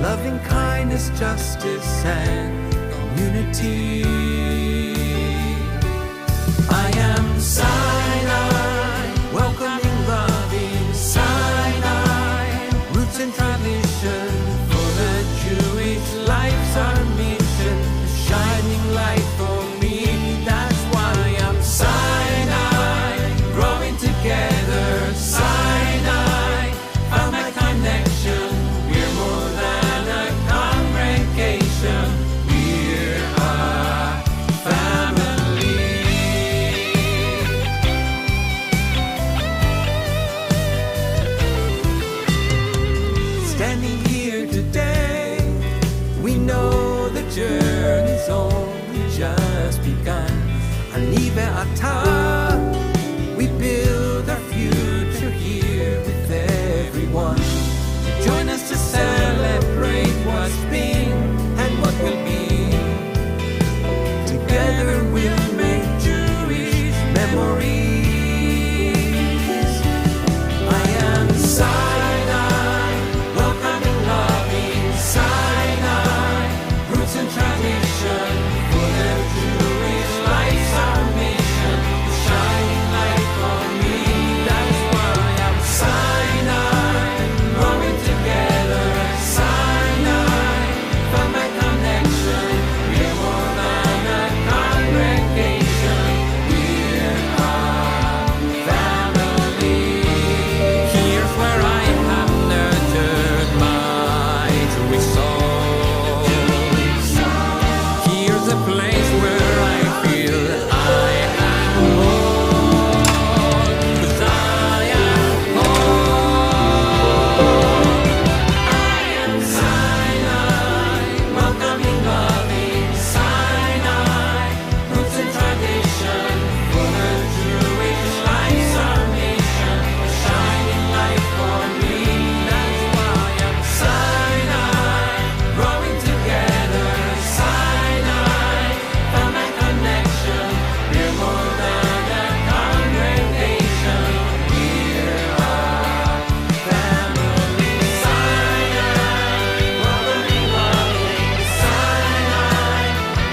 loving kindness, justice, and community. I am Sinai, welcoming, loving Sinai, roots and tradition for the Jewish life's our mission, a shining light for me. That's why I'm Sinai, growing together, Sinai, found my connection. We're more than a congregation, we're a family. Standing here today, we know the journey's only just begun. Anive Atah, we build our future here with everyone. Join us to celebrate what's been and what will be. Together we'll make Jewish memories. I am Sinai, welcoming, loving Sinai, roots and tradition for the Jewish life's our mission, a shining light for me. That's why I'm Sinai, growing together, Sinai, found my connection. We're more than a congregation, we're a family. Here's where I have nurtured my Jewish soul. Here's a place where I feel I am home, 'cause I am home. I am Sinai, welcoming, loving Sinai, roots and tradition for the Jewish life's our mission, a shining light for me. That's why I'm Sinai, growing together, Sinai, found my connection. We're more than a congregation, we're a family. Sinai, welcoming, loving Sinai,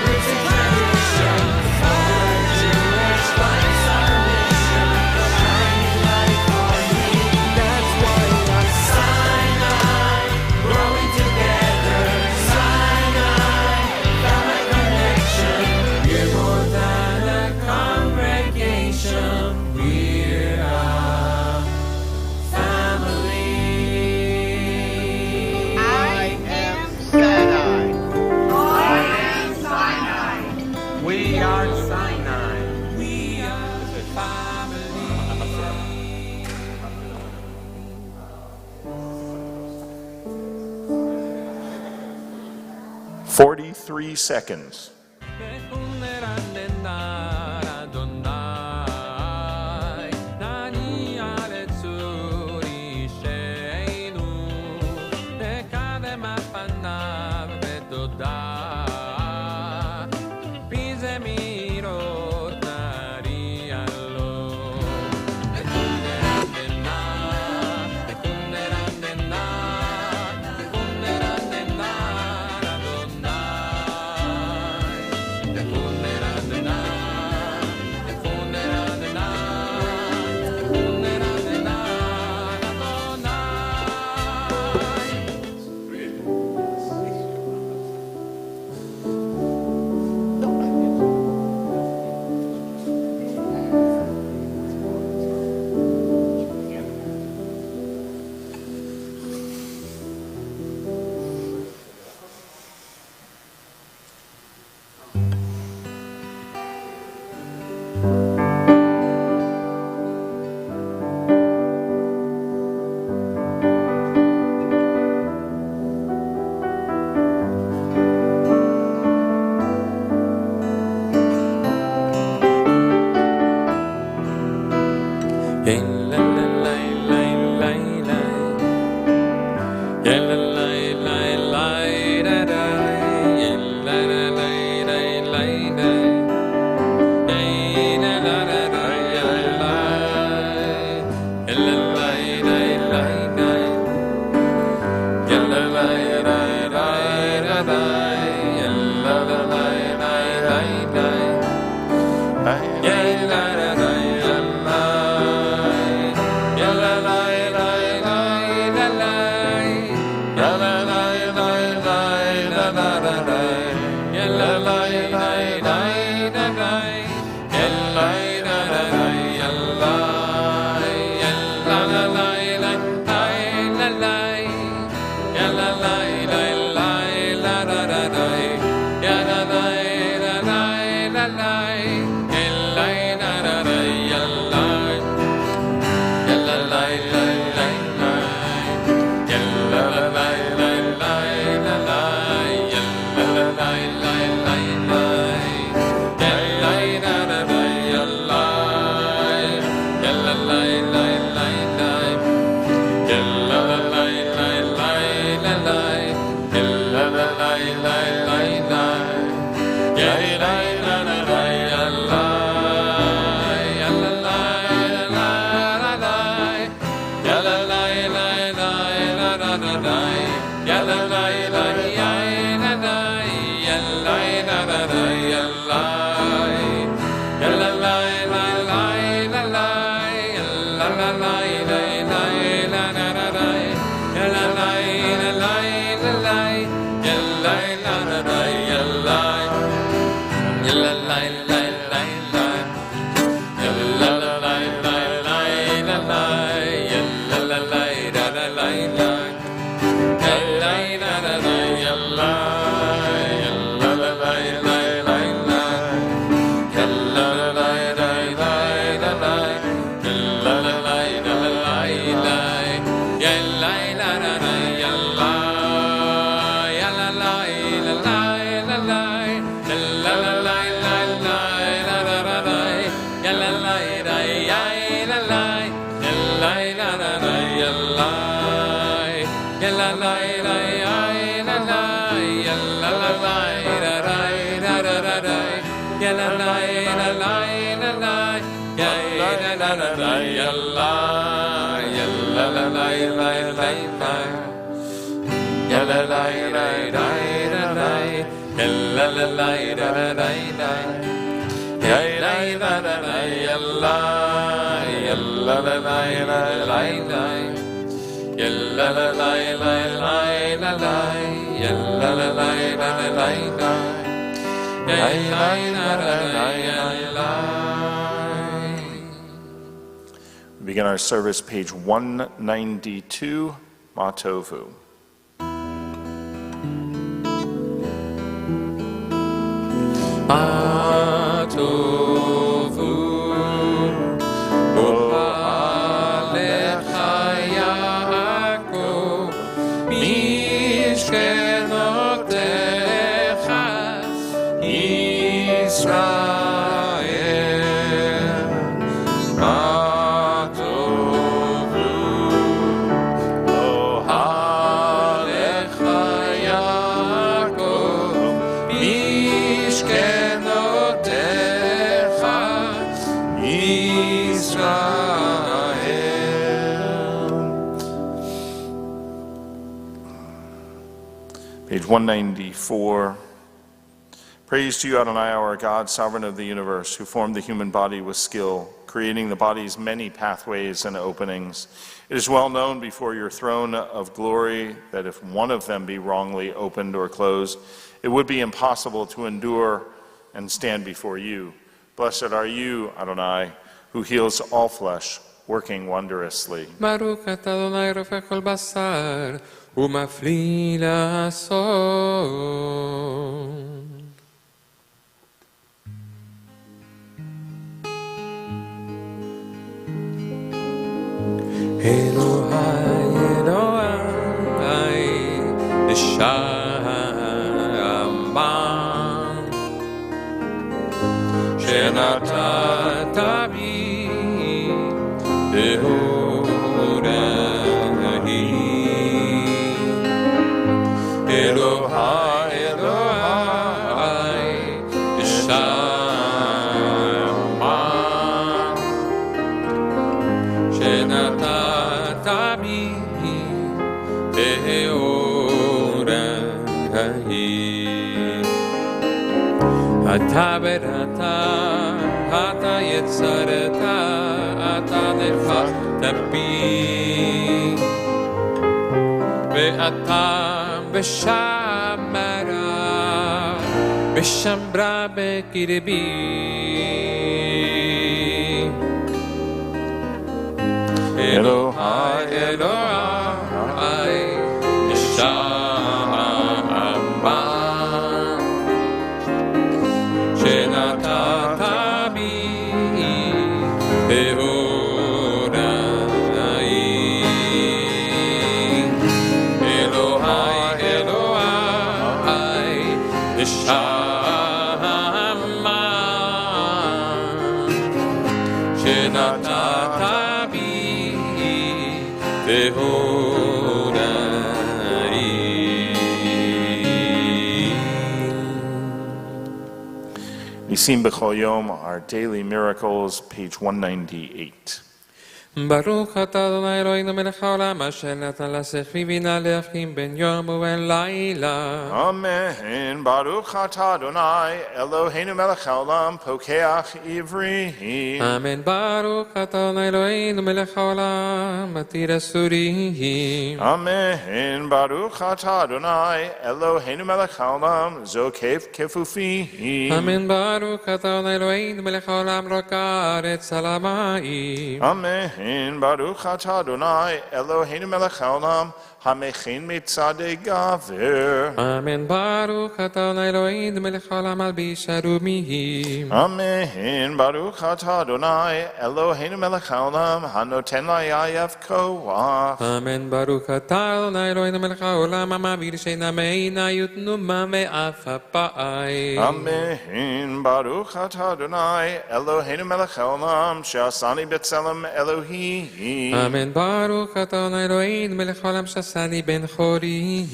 roots and tradition for the Jewish life's our mission, a shining light for me. That's why I'm Sinai, growing together, Sinai, found my connection. We're more than a congregation, we're a family. I am Sinai. I am Sinai. We are Sinai. We are family. 43 seconds. We begin our service, page 192, Matovu. Matovu, Ohalecha Yaakov, Mishkenotecha, Israel. Matovu, Ohalecha Yaakov, Mishkenotecha, Israel. Page 194. Praise to you, Adonai, our God, sovereign of the universe, who formed the human body with skill, creating the body's many pathways and openings. It is well known before your throne of glory that if one of them be wrongly opened or closed, it would be impossible to endure and stand before you. Blessed are you, Adonai, who heals all flesh, working wondrously. Baruch atah Adonai rofech kol basar, umafli la'ason. Elohai, Elohai, Neshama, שנתת בי להוראי. אלוהי, אלוהי, נשמה, שנתת בי להוראי. ההיא. אתה ברata, אתה יצרת, אתה נפחת בי, ואתה בשמרה, בשמרה בקרבי. אלוהי, אלוהי, נשמה שנתת בי בהוראי. אלוהי, אלוהי, נשמה שנתת בי בהוראי. Nisim B'chol Yom, our daily miracles, page 198. ברוך אתה אדוני אלוהינו מלך העולם אשר נתן לשכל בינה להבחין בין יום ובין לילה. Amen. Baruch atah Adonai Eloheinu melech haolam pokeach ivri. אמן. ברוך אתה אדוני אלוהינו מלך העולם מתיר אסורים. Amen. Baruch atah Adonai Eloheinu melech haolam zokef kefufi. אמן. ברוך אתה אדוני אלוהינו מלך העולם רוקע ארץ על המים. Amen. Baruch atah Adonai Eloheinu melech haolam hamechin mitzadei gaver. אמן. ברוך אתה אדוני אלוהינו מלך העולם מלביש הרומיים. Amen. Baruch atah Adonai Eloheinu melech haolam hanoten layayev koach. אמן. ברוך אתה אדוני אלוהינו מלך העולם המעביר שינה מעינייך תנומה מאף אפיים. Amen. Baruch atah Adonai Eloheinu melech haolam she'asani b'tzelem Elohim. אמן. ברוך אתה אדוני אלוהינו מלך העולם שעשני בן חורי.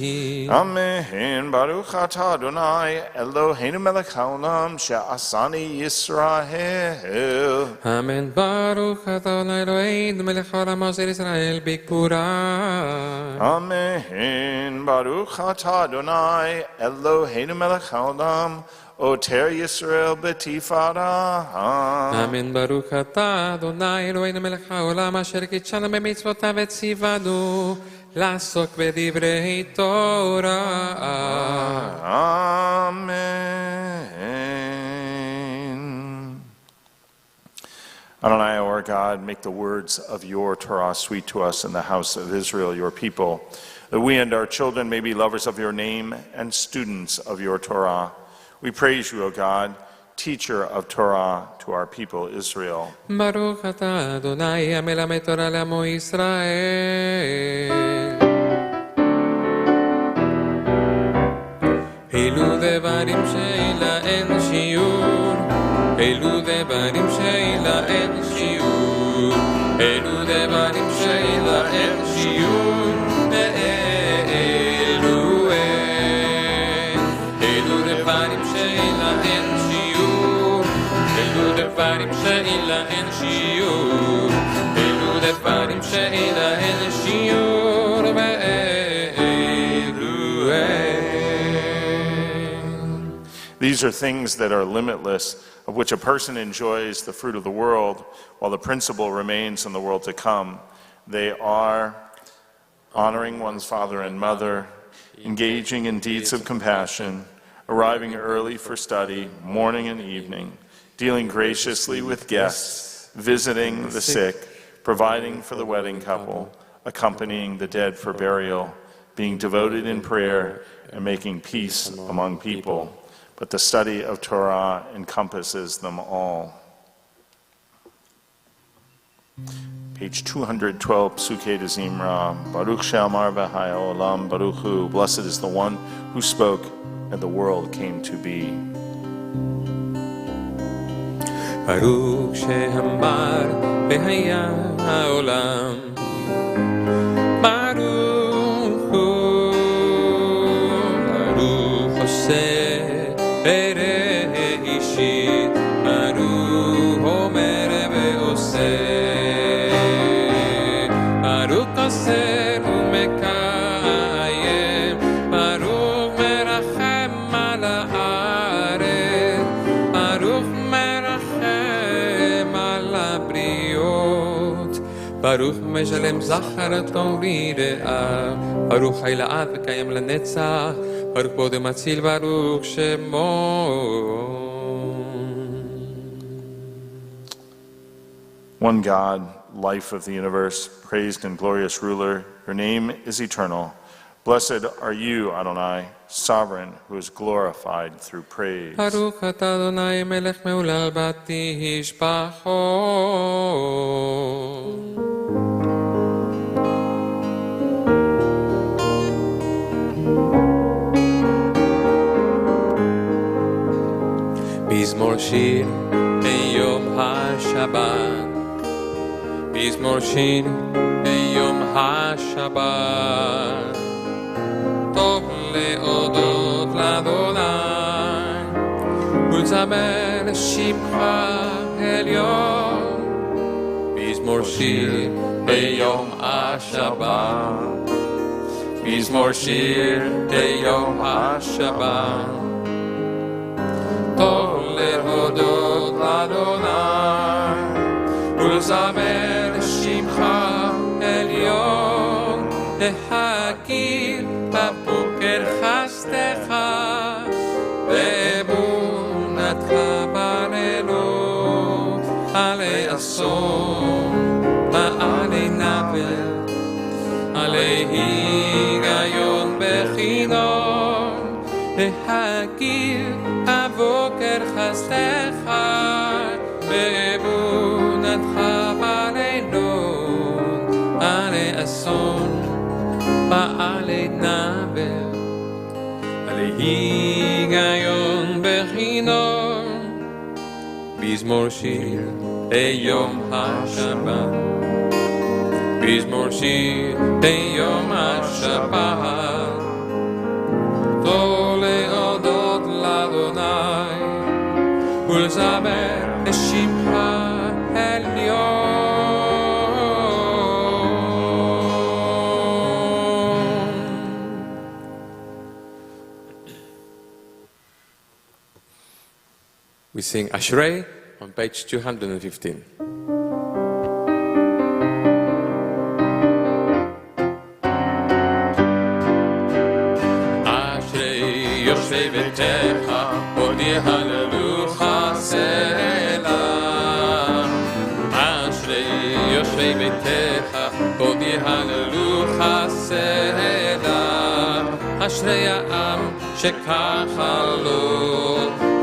Amen. Baruch atah Adonai Eloheinu melech haolam she'asani Yisrael. אמן. ברוך אתה אדוני אלוהינו מלך העולם עוזר ישראל בגבורה. Amen. Baruch atah Adonai Eloheinu melech haolam oter Yisrael b'tifara. אמן. ברוך אתה אדוני אלוהינו מלך העולם אשר קידשנו במצוותיו וציוונו לעסוק בדברי תורה. Amen. Adonai, our God, make the words of your Torah sweet to us in the house of Israel, your people, that we and our children may be lovers of your name and students of your Torah. We praise you, O God, teacher of Torah to our people Israel. ברוך אתה אדוני המלמד תורה לעמו ישראל. אלו דברים שאין שיעור, אלו דברים שאין שיעור, אלו דברים שאין שיעור, אלו דברים שאין שיעור, אלו דברים שאין שיעור, אלו דברים שאין שיעור, These are things that are limitless, of which a person enjoys the fruit of the world, while the principle remains in the world to come. They are honoring one's father and mother, engaging in deeds of compassion, arriving early for study, morning and evening, dealing graciously with guests, visiting the sick, providing for the wedding couple, accompanying the dead for burial, being devoted in prayer, and making peace among people. But the study of Torah encompasses them all. Page 212, Psukei de Zimra. Baruch she'amar v'haya olam, Baruch hu. Blessed is the one who spoke, and the world came to be. ברוך שאמר והיה העולם, ברוך הוא, ברוך עושה בראשית, ברוך אומר ועושה, ברוך עושה ומקיים, ברוך מרחם ברוך משלם זכר תורי רעה, ברוך חי לעד וקיים לנצח, ברוך בודה מציל ברוך שמו. One God, life of the universe, praised and glorious ruler, your name is eternal. Blessed are you, Adonai, sovereign, who is glorified through praise. ברוך אתה אדוני מלך מעולל בתשבחו. מזמור שיר ביום השבת, מזמור שיר ביום השבת, טוב להודות לאדוני ולזמר שמך עליון. מזמור שיר ביום השבת, מזמור שיר ביום השבת, טוב להודות לאדוני ולזמר שמך עליון. להכיר בבוקר חסדך ואמונתך בלילות, עלי אסון ועלי נבל, עלי היגיון בחינום. להכיר בבוקר חסדך ואמונתך בלילות, עלי אסון בעלי נבל, עלי היגיון בחינום. מזמור שיר ביום השבת, מזמור שיר ביום השבת, טוב להודות לאדוני ולזמר שמך עליון. We sing Ashrei on page 215. Ashrei Yoshvei Betecha Od Yehallelucha Selah. Ashrei Yoshvei Betecha Od Yehallelucha Selah. Ashrei Ha'am Shekach Lo,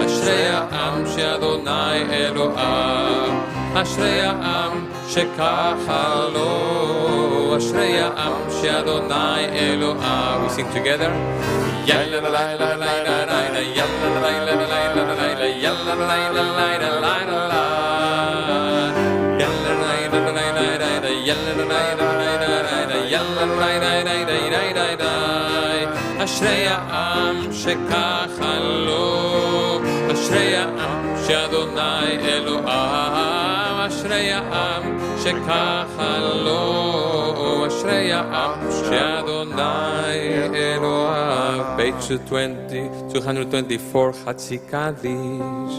אשרי העם שאדוני אלוהיו, אשרי העם שככה לו, אשרי העם שאדוני אלוהיו. We sing together. יאללה לילה לילה לילה, יאללה לילה לילה לילה, יאללה לילה לילה לילה, יאללה לילה לילה לילה, יאללה לילה לילה לילה, יאללה לילה לילה לילה. אשרי העם שככה לו, אשרי העם שאדוני אלוהיו, אשרי העם שככה לו, אשרי העם שאדוני אלוהיו. Page 224, חצי קדיש.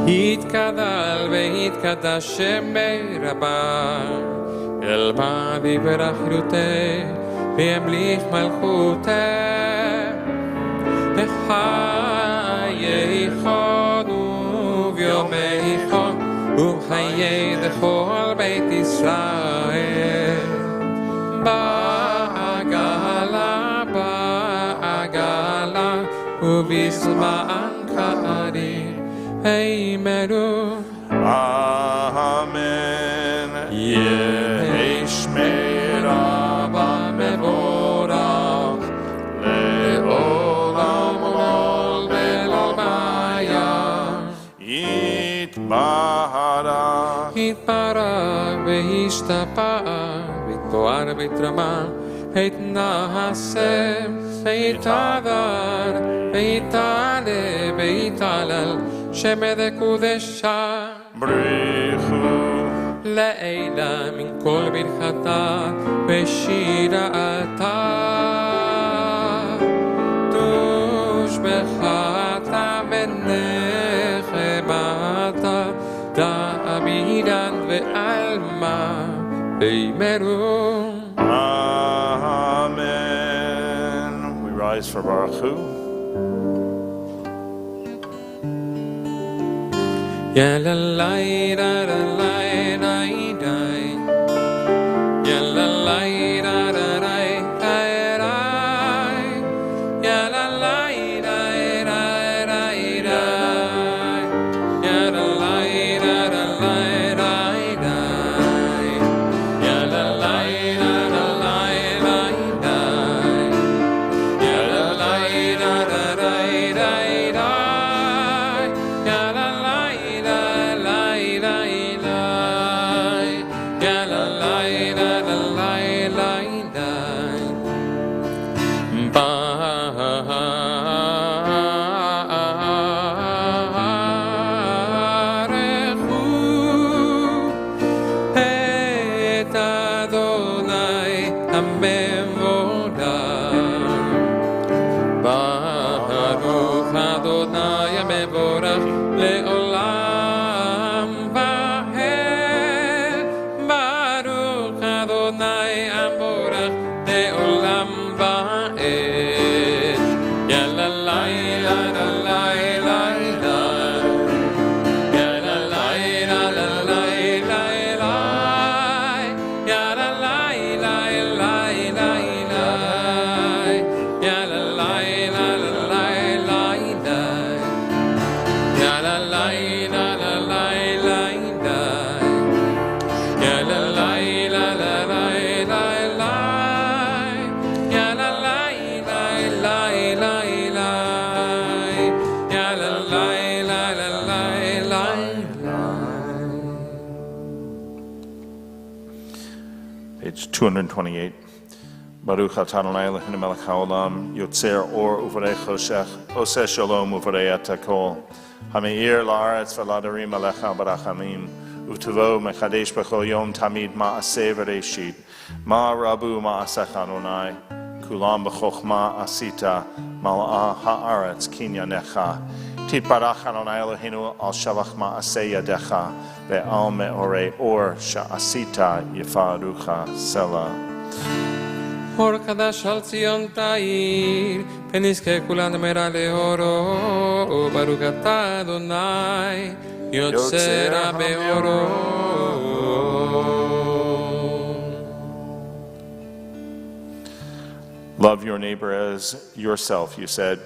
יתגדל ויתקדש שמי רבה, ילמד יברך חירותי וימליך מלכותי. בחייכון וביומייכון ובחיי דכל בית ישראל, בעגלה בעגלה ובזמן קריב אמרו Amen. יהי שמי רבה מבורך לעולם עולם ולעולמיה. יתברך יתברך וישתפר ויתפאר ויתרמה, יתנשא ויתהדר ויתעלה ויתהלל שמא דקודשה. בריחו לעילה מן כל ברכתה ושירתה, תושבחתה ונחמתה, תעמידן Eimeru. Amen. We rise for Baruch Hu. Ya la la da da la da da. Ya la la da da da da da. Ya la la da da da da. Ya la la da da da da. Ya la la da da da da. Ya la la da da da da. Ya la la da la la la. Ya la la da da la la la. Et Adonai HaMevorach. Baruch Adonai HaMevorach le'olam va'ed. Baruch Adonai HaMevorach le'olam va'ed. Ya la la la la la la la. Ya la la la la la la la. Ya la la la la la la. Ya la la la la la la la. Ya la la la la la la la. Ya la la la la la la la. Ya la la la la la la. Ya la la la la la la la. Page 228. Baruch atah Adonai Eloheinu melech haolam, yotzer or uvarei choshech, oseh shalom uvarei et hakol. Hameir la'aretz v'ladarim alecha barachamim, u'tuvo mechadesh b'chol yom tamid ma'aseh v'reishit, ma'arabu ma'asech Adonai, kulam b'chochma asita, mal'a ha'aretz kinyanecha. Titbarach Adonai Eloheinu al shavach ma'aseh yadecha, ve'al me'orei or sha'asita yifarucha selah. אור חדש על ציון תאיר, ונזכה כולנו מהרה לאורו, ברוך אתה אדוני, יוצר הבאורו. Love your neighbor as yourself, you said.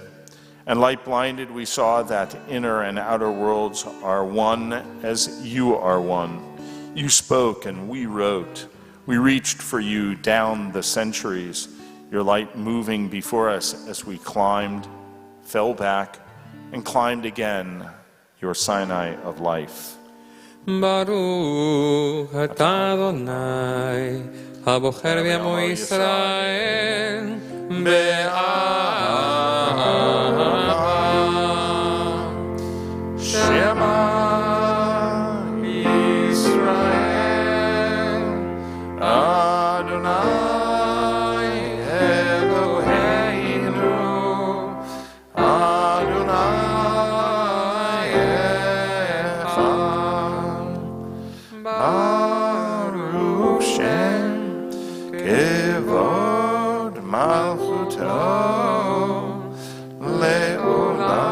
And light blinded, we saw that inner and outer worlds are one as you are one. You spoke and we wrote. We reached for you down the centuries, your light moving before us as we climbed, fell back, and climbed again, your Sinai of life. Baruch atah Adonai, הבוחר בעמו ישראל, באהבה. Shema Yisrael, Adonai Eloheinu, Adonai Echad, Baruch Shem Kevod Malchuto Le'olam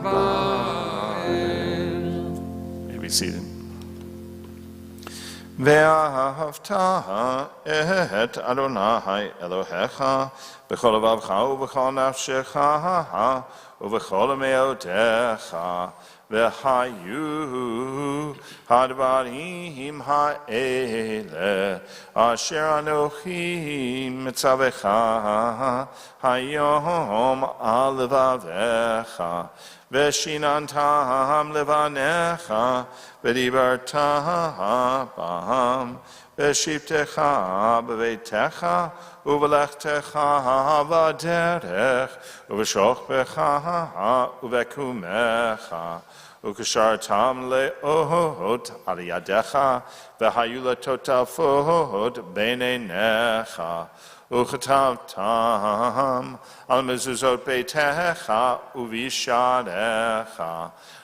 Va'ed. May be seated. ואהבת את אדוני אלוהיך בכל לבבך ובכל נפשך ובכל מאודך, והיו הדברים האלה אשר אנוכי מצווך היום על לבביך, ושיננתם לבניך ודיברת בם בשבתך בביתך ובלכתך בדרך ובשוכבך ובקומך, וקשרתם לאות על ידך והיו לטוטפות בין עיניך, וכתבתם על מזוזות ביתך ובשעריך,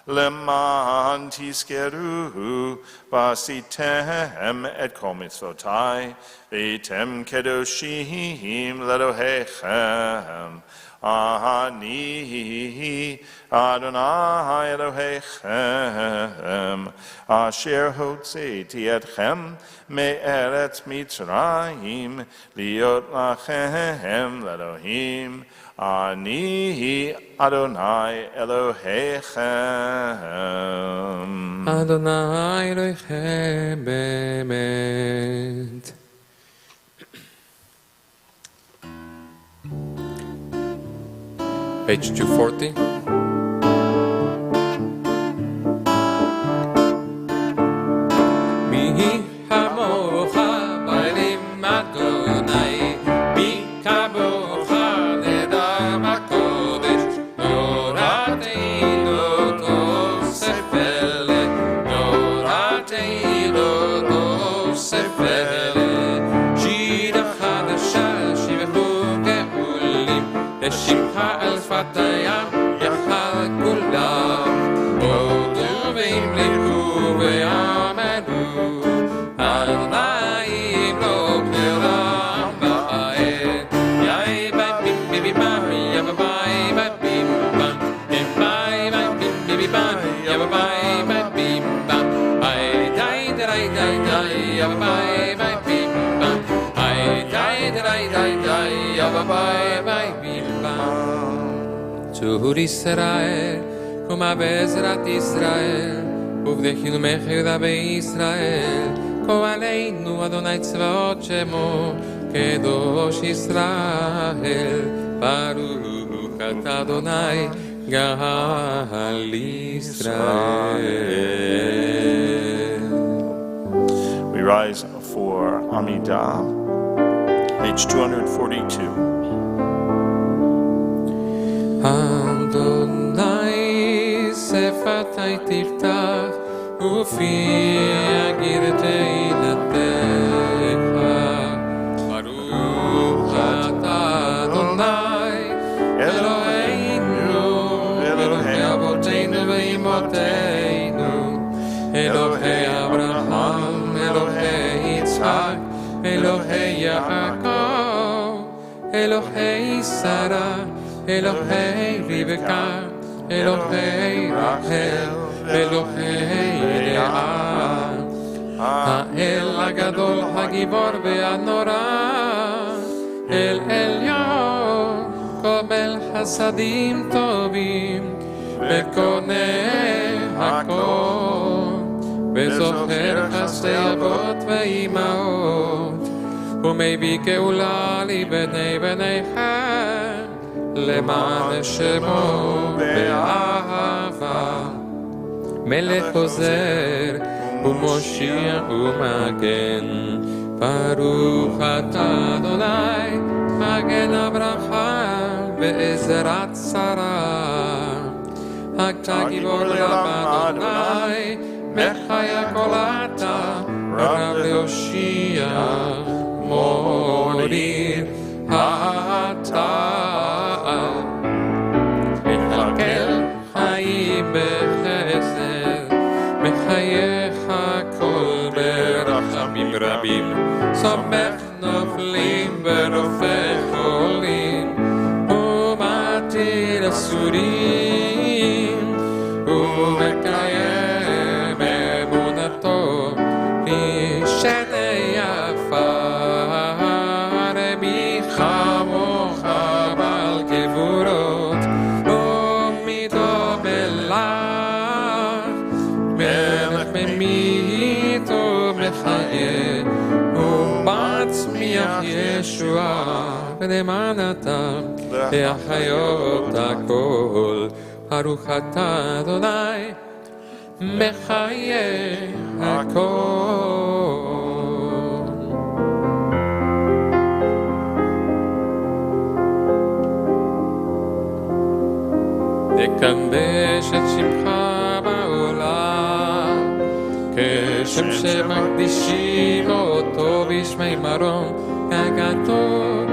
למען תזכרו ועשיתם את כל מצוותי, והייתם קדושים לאלוהיכם. אני אדוני אלוהיכם, אשר הוצאתי אתכם מארץ מצרים, להיות לכם לאלוהים. אני אדוני אלוהיכם. אדוני אלוהיכם באמת. Page 240. מי כמוך באלים אדוני, מי כמוך נדע בקודש, תורתנו תוסף אלה, תורתנו תוסף אלה, שירה חדשה שיבחו גאולים, לשמך על שפת הים יחל כולם, הודו והמליכו ויאמרו, אדוני ימלוך לעולם ועד. יאי באים ביביבם יבביי בביבם, יבביי באים ביביבם יבביי בביבם, איי די די די די יבביי בביבם, איי די די די די יבביי בביבם. צור ישראל קומה בעזרת ישראל, ובדחילו מחרדה בישראל, כה עלינו אדוני צבאות שמו, קדוש ישראל, ברוך אתה אדוני גאל ישראל. We rise for Amidah, page 242. אדוני שפתי תפתח ופי יגיד תהילתך, ברוך אתה אדוני אלוהינו אלוהי אבותינו ואמותינו, אלוהי אברהם אלוהי יצחק אלוהי יעקב, אלוהי שרה אלוהי רבקה, אלוהי רחל, אלוהי לאה, האל הגדול הגיבור והנורא, אל עליון, קומל חסדים טובים, וקונה הכל, וזוכר חסדי אבות ואימהות, ומביא גאולה לבני בניכם, למען שמו באהבה, מלך עוזר ומושיע ומגן, ברוך אתה אדוני מגן הברכה בעזרת שרה, הגתה גיבור לעם אדוני, מחיה כל אתה רב להושיע, מוליד אתה מחלקל חיים בחסד, מחייך כל ברחמים רבים, סומך נופלים ורופא חולים, ומטיל אסורים, ומקיים אמונתו לשנה יפה. ומצמיח ישועה ולמען אתה להחיות הכל, ברוך אתה אדוני מחיה הכל. תקדש את שמך בעולם, כשם שמקדישים אותו בשמי מרום, כגתו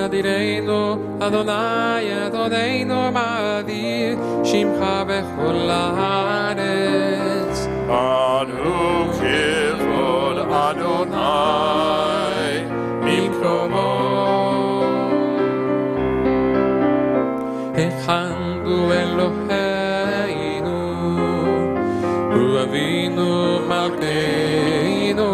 אדירנו, אדוני, אדוננו, מאדיר, שמך בכל הארץ. אנו כבוד אדוני ממקומו. היכן הוא אלוהינו, הוא אבינו מלכנו,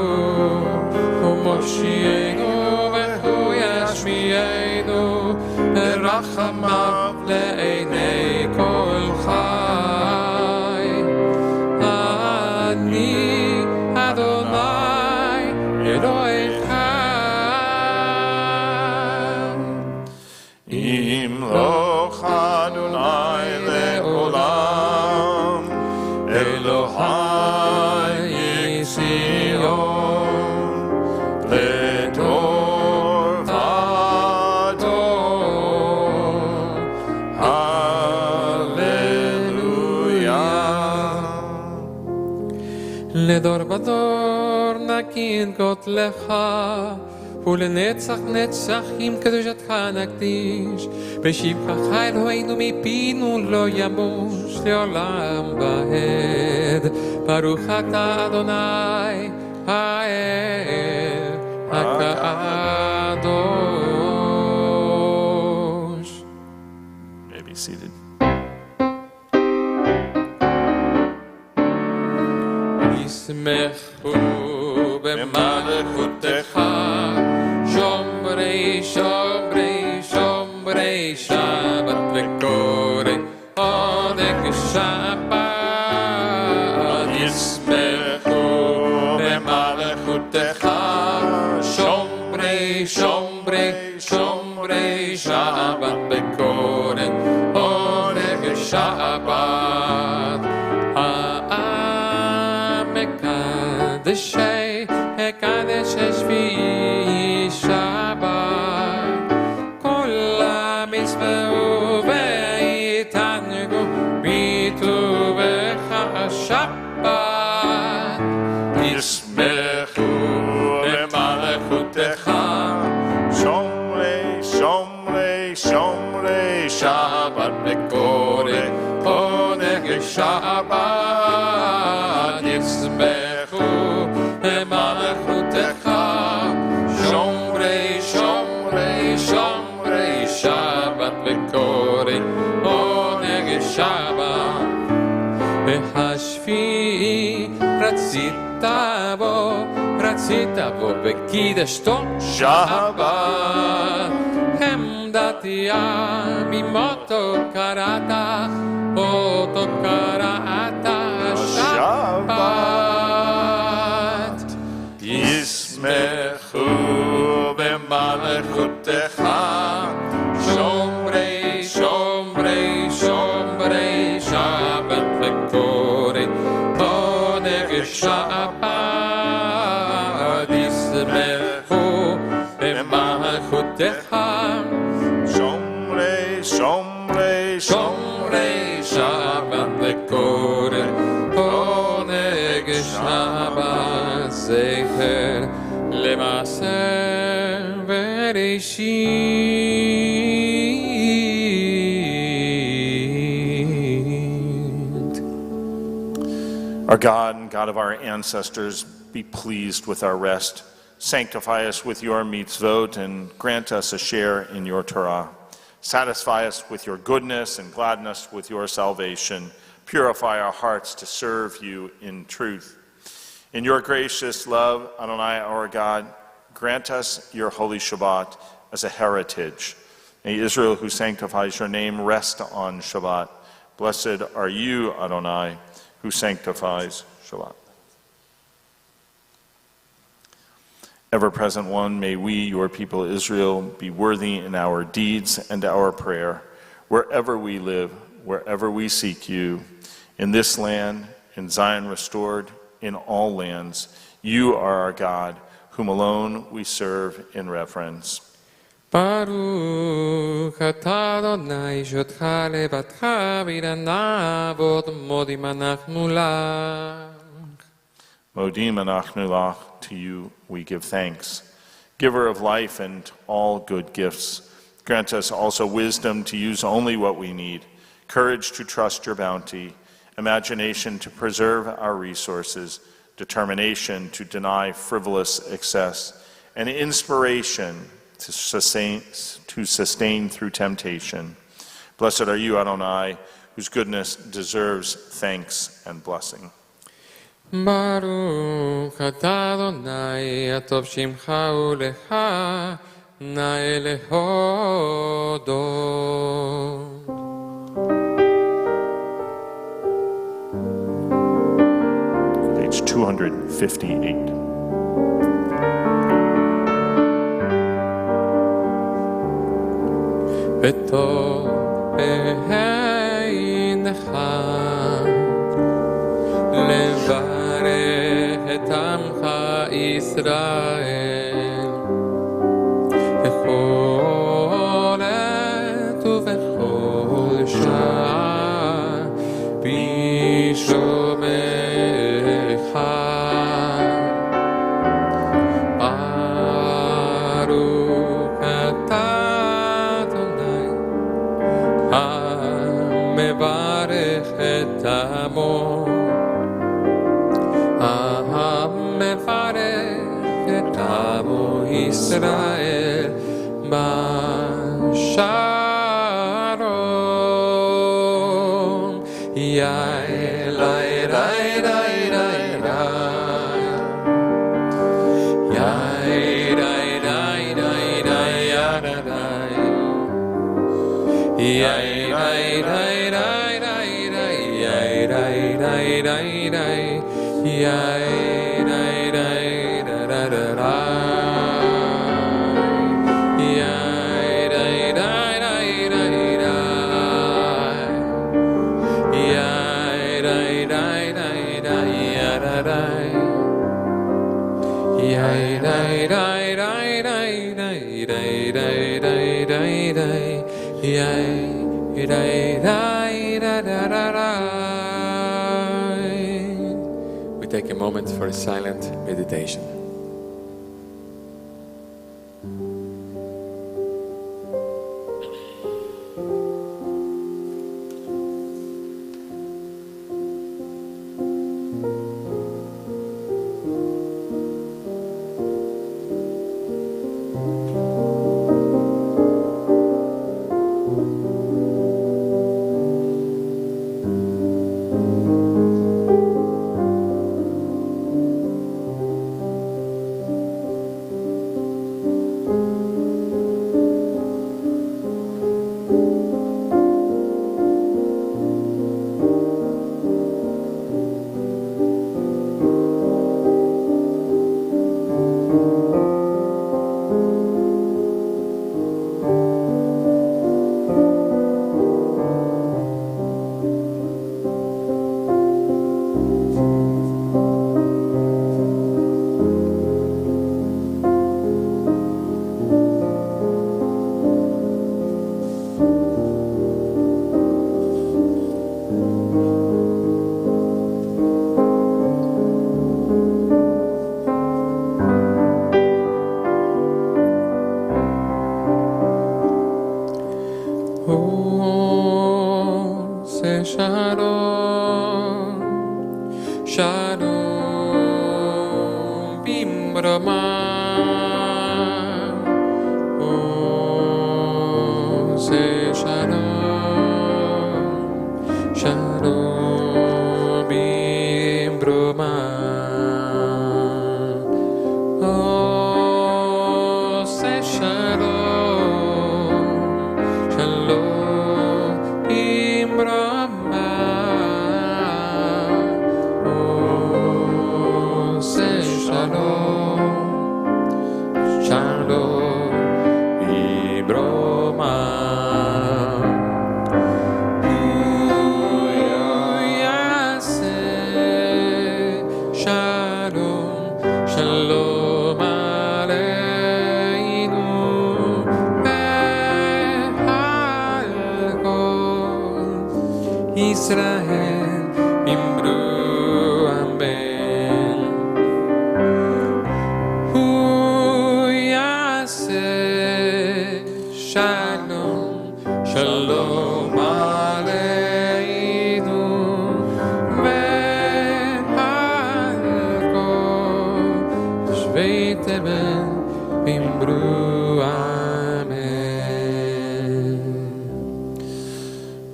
הוא מושיענו והוא ישמיענו, ברחמיו לעיני כל חי. אני אדוני אלוהיך. ימלוך אדוני לעולם, אלוהי ציון, לדור ודור. הללויה. לדור ודור נגיד גודלך, ולנצח נצחים קדושתך נקדיש, בשבחך אלוהינו מפינו לא ימוש לעולם ועד. ברוך אתה אדוני האל הקדוש. May be seated. ישמחו במלכותך שומרי שומרי שומרי שבת וקורא עונג שבת. ישמחו במלכותך שומרי שומרי שומרי שבת וקורא עונג שבת. מקדשי הקדש השביעי שבת, כל המצוו ויתענגו בטובך שבת. ישמחו במלכותך שומרי שומרי שומרי שבת וקורא עונג שבת. ישמחו במלכותך שומרי שומרי שומרי שבת וקורא עונג שבת. והשביעי רצית בו וקידשתו שבת. עמדתיה ממותו קראת, אותו קראת שבת. ישמחו במלכותך שומרי שומרי שומרי שבת וקורא עונג שבת. ישמחו במלכותך שומרי שומרי שומרי שבת וקורא עונג שבת. זכר למעשה בראשית. Our God and God of our ancestors, be pleased with our rest. Sanctify us with your mitzvot and grant us a share in your Torah. Satisfy us with your goodness and gladness with your salvation. Purify our hearts to serve you in truth. In your gracious love, Adonai our God, grant us your holy Shabbat as a heritage. May Israel who sanctifies your name rest on Shabbat. Blessed are you, Adonai, who sanctifies Shabbat. Ever-present one, may we, your people Israel, be worthy in our deeds and our prayer, wherever we live, wherever we seek you, in this land, in Zion restored, in all lands. You are our God, whom alone we serve in reverence. ברוך אתה אדוני שותך לבדך וירנבות מודים אנחנו לך. Modim anachnu lach, to you we give thanks. Giver of life and all good gifts, Grant us also wisdom to use only what we need, courage to trust your bounty, imagination to preserve our resources, determination to deny frivolous excess, and inspiration to sustain through temptation. Blessed are you, Adonai, whose goodness deserves thanks and blessing. Baruch atah Adonai, atov shimcha ulecha, na'e lehodot. Page 258. וטוב בעיניך לברך את עמך ישראל בכל עת ובכל שעה בשומך. ברוך אתה אדוני המברך את עמו, המברך את עמו ישראל בשלום. יאי לי לי לי לי יאי לי לי לי לי יאי לי לי We take a moment for a silent meditation. Shalom. shalom, shalom aleinu, ve'al kol tושבי תבל אמרו amen.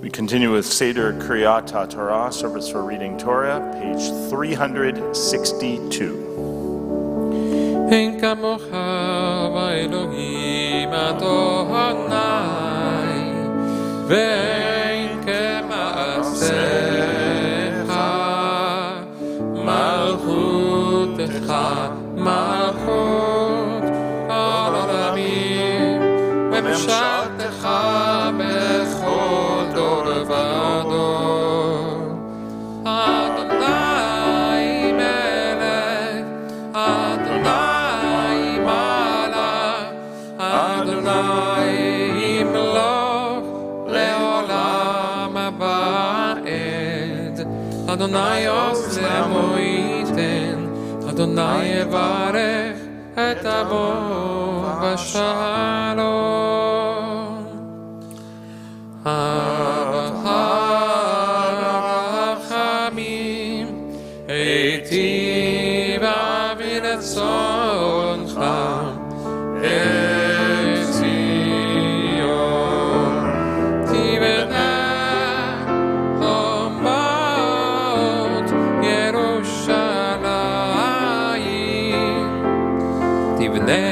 We continue with Seder Kriyat HaTorah, service for reading Torah, page 362. אין כמוך באלוהים אדוני, ואין כמעשיך, מלכותך מלכות על עולמים, וממשלתך בכל דור ודור. אדוני מלך, אדוני מלך, אדוני ימלוך לעולם ועד. אדוני עושה מויתן, אדוני יברך את עמו בשלום. הרחמים היטיב אבי לצונך את ציון, תבנה חומות ירושלים, תבנה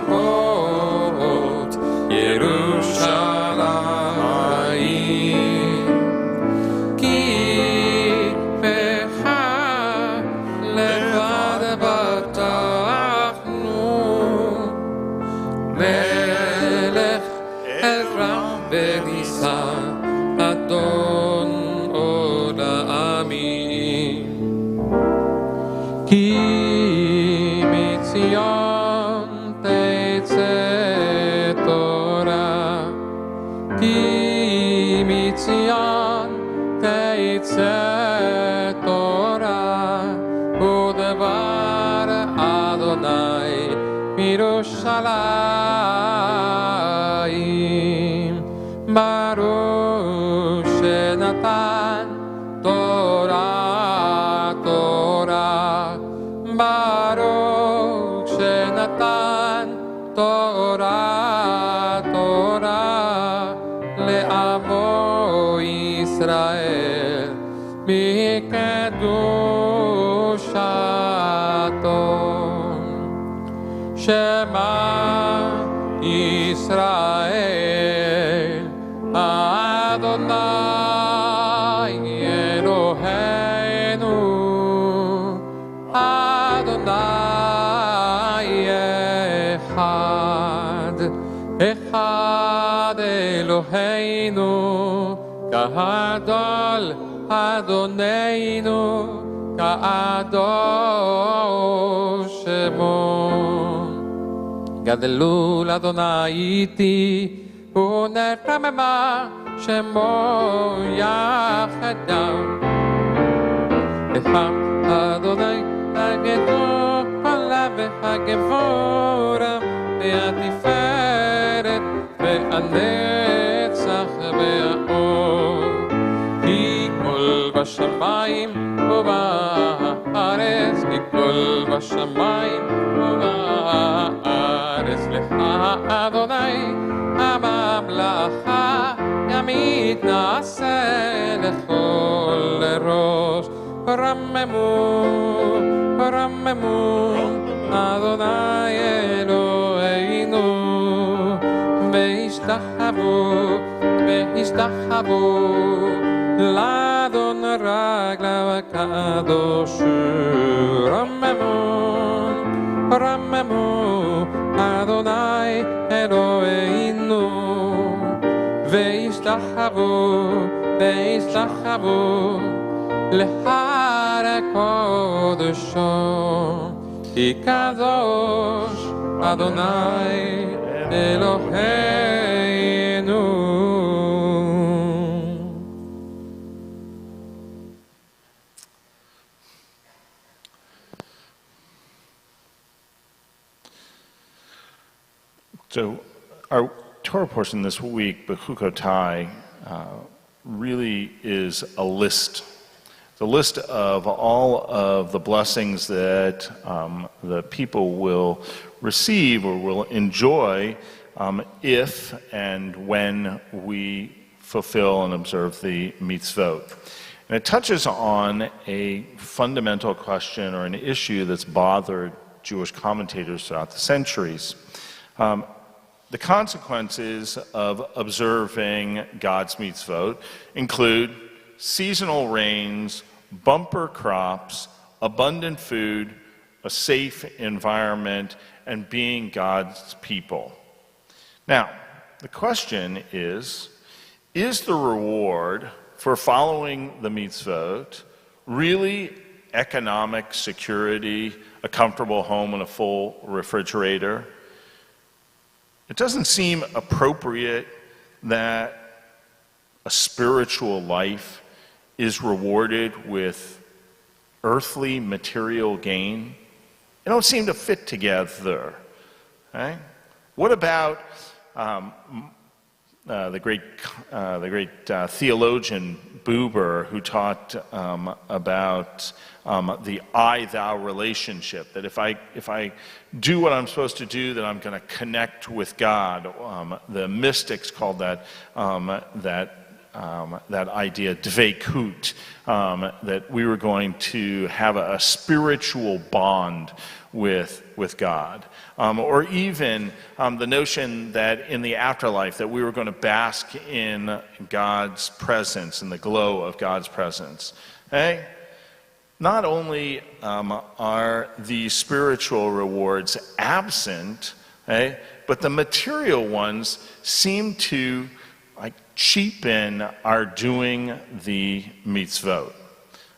חומות ירושלים, כי בך לבד בטחנו, מלך אל רם ונישא, אדון עולמים. כי מציון תצא תורה, כי מציון תצא תורה, ודבר אדוני מירושלים. ברוך שנתן תורה תורה, ברוך שנתן תורה תורה לעמו ישראל מקדושתו. שמע ישראל אדוני אלוהינו, אדוני אחד, אחד אלוהינו, גדול אדוננו, קדוש שמו. גדלו לאדוני איתי, ונרוממה שמו יחדיו. לך אדוני הגדול והגבורה, והתפארת והנצח והאור. כי כל בשמיים ובארץ, כי כל בשמיים ובארץ, לך אדוני הממלכה, ימית נעשה לכל ראש. רממו, רממו, אדוני אלוהינו, והשתחוו, והשתחוו לאדון רגליו הקדוש. רממו, רממו, אדוני אלוהינו, והשתחוו, והשתחוו להר הקודשו. כי קדוש אדוני אלוהינו. So Our Torah portion this week, Bechukotai, really is a list. It's a list of all of the blessings that the people will receive or will enjoy if and when we fulfill and observe the mitzvot. And it touches on a fundamental question or an issue that's bothered Jewish commentators throughout the centuries. The consequences of observing God's mitzvot include seasonal rains, bumper crops, abundant food, a safe environment, and being God's people. Now, the question is the reward for following the mitzvot really economic security, a comfortable home and a full refrigerator? It doesn't seem appropriate that a spiritual life is rewarded with earthly material gain. They don't seem to fit together. Right? What about the great theologian Buber, who taught about the I-thou relationship, that if I do what I'm supposed to do, then I'm going to connect with God. The mystics called that idea dveikut, that we were going to have a spiritual bond with God. Or even the notion that in the afterlife that we were going to bask in God's presence, in the glow of God's presence. Okay? Not only are the spiritual rewards absent, okay, but the material ones seem to cheapen our doing the mitzvot.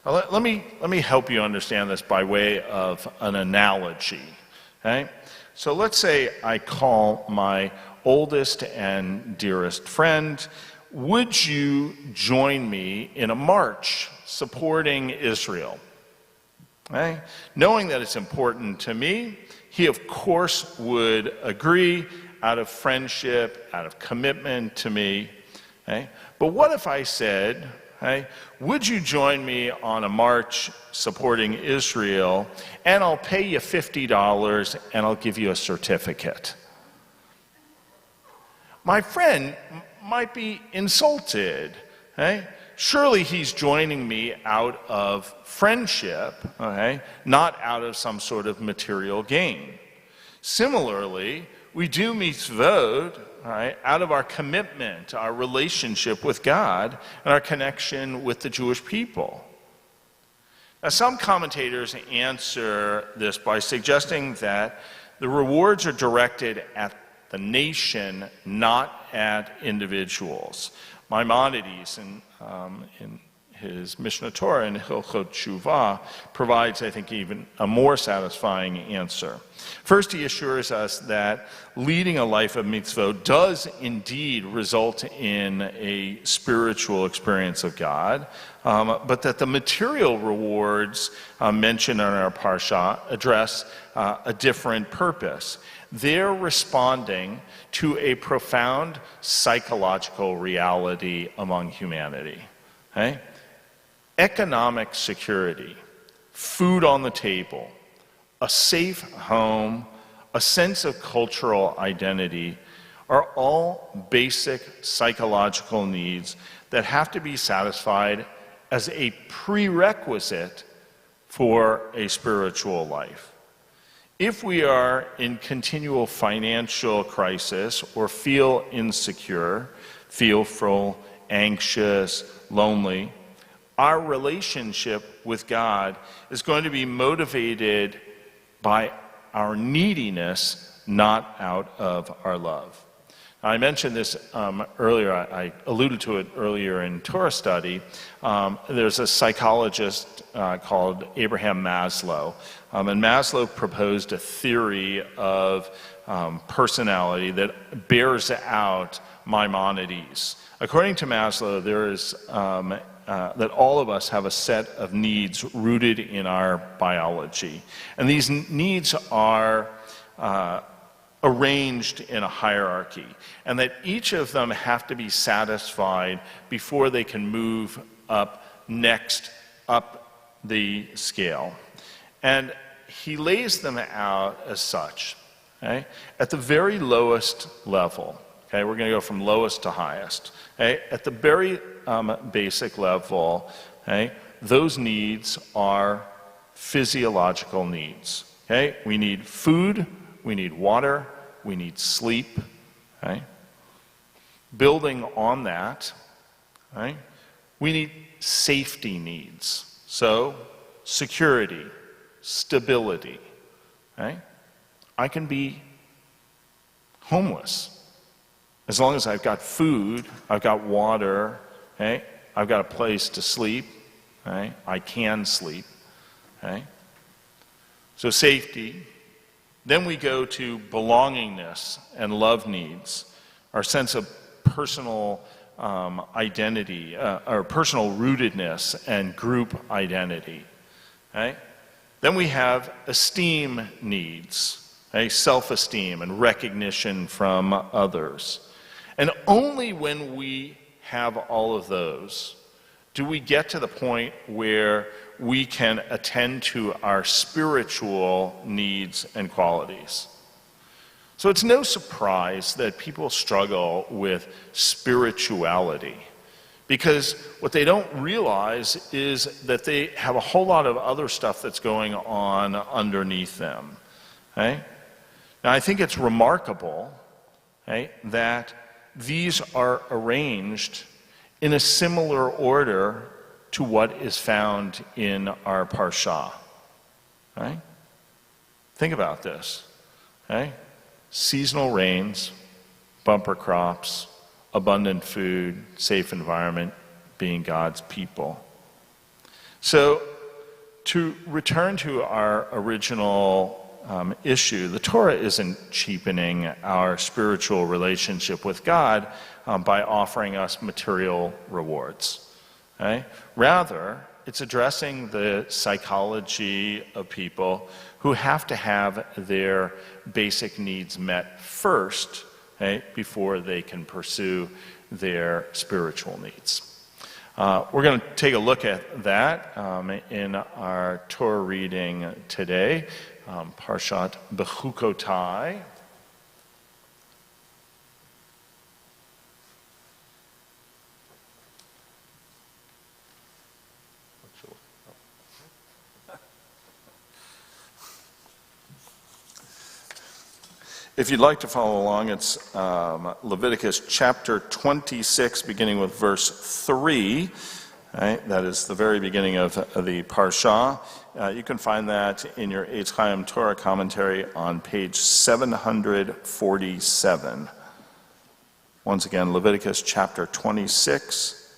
Let me help you understand this by way of an analogy. Okay? So let's say I call my oldest and dearest friend. Would you join me in a march supporting Israel? Okay? Knowing that it's important to me, he of course would agree out of friendship, out of commitment to me. Okay? But what if I said, hey, would you join me on a march supporting Israel, and I'll pay you $50 and I'll give you a certificate? My friend might be insulted. Okay? Surely he's joining me out of friendship, okay, not out of some sort of material gain. Similarly, we do mitzvot, right, out of our commitment, our relationship with God, and our connection with the Jewish people. Now, some commentators answer this by suggesting that the rewards are directed at the nation, not at individuals. Maimonides, in his Mishnah Torah in Hilchot Tshuva, provides, I think, even a more satisfying answer. First, he assures us that leading a life of mitzvot does indeed result in a spiritual experience of God, but that the material rewards mentioned in our parsha address a different purpose. They're responding to a profound psychological reality among humanity. Okay? Economic security, food on the table, a safe home, a sense of cultural identity are all basic psychological needs that have to be satisfied as a prerequisite for a spiritual life. If we are in continual financial crisis or feel insecure, fearful, anxious, lonely, our relationship with God is going to be motivated by our neediness, not out of our love. Now, I mentioned this earlier. I alluded to it earlier in Torah study. There's a psychologist called Abraham Maslow. And Maslow proposed a theory of personality that bears out Maimonides. According to Maslow, there is that all of us have a set of needs rooted in our biology. And these needs are arranged in a hierarchy, and that each of them have to be satisfied before they can move up the scale. And he lays them out as such. Okay? At the very lowest level, okay, we're going to go from lowest to highest. Okay? At the very basic level, okay, those needs are physiological needs. Okay? We need food, we need water, we need sleep. Okay? Building on that, right, we need safety needs. So, security, stability. Right? I can be homeless as long as I've got food, I've got water, okay? I've got a place to sleep, okay? I can sleep. Okay? So safety. Then we go to belongingness and love needs, our sense of personal identity, or personal rootedness and group identity. Okay? Then we have esteem needs, okay? Self-esteem and recognition from others. And only when we have all of those do we get to the point where we can attend to our spiritual needs and qualities. So it's no surprise that people struggle with spirituality, because what they don't realize is that they have a whole lot of other stuff that's going on underneath them. Okay? Now I think it's remarkable, okay, that these are arranged in a similar order to what is found in our Parsha. Right? Think about this. Okay? Seasonal rains, bumper crops, abundant food, safe environment, being God's people. So, to return to our original issue, the Torah isn't cheapening our spiritual relationship with God by offering us material rewards. Okay? Rather, it's addressing the psychology of people who have to have their basic needs met first, okay, before they can pursue their spiritual needs. We're going to take a look at that in our Torah reading today, Parshat Bechukotai. If you'd like to follow along, it's Leviticus chapter 26, beginning with verse 3. Right? That is the very beginning of the Parsha. You can find that in your Eitz Chaim Torah commentary on page 747. Once again, Leviticus chapter 26,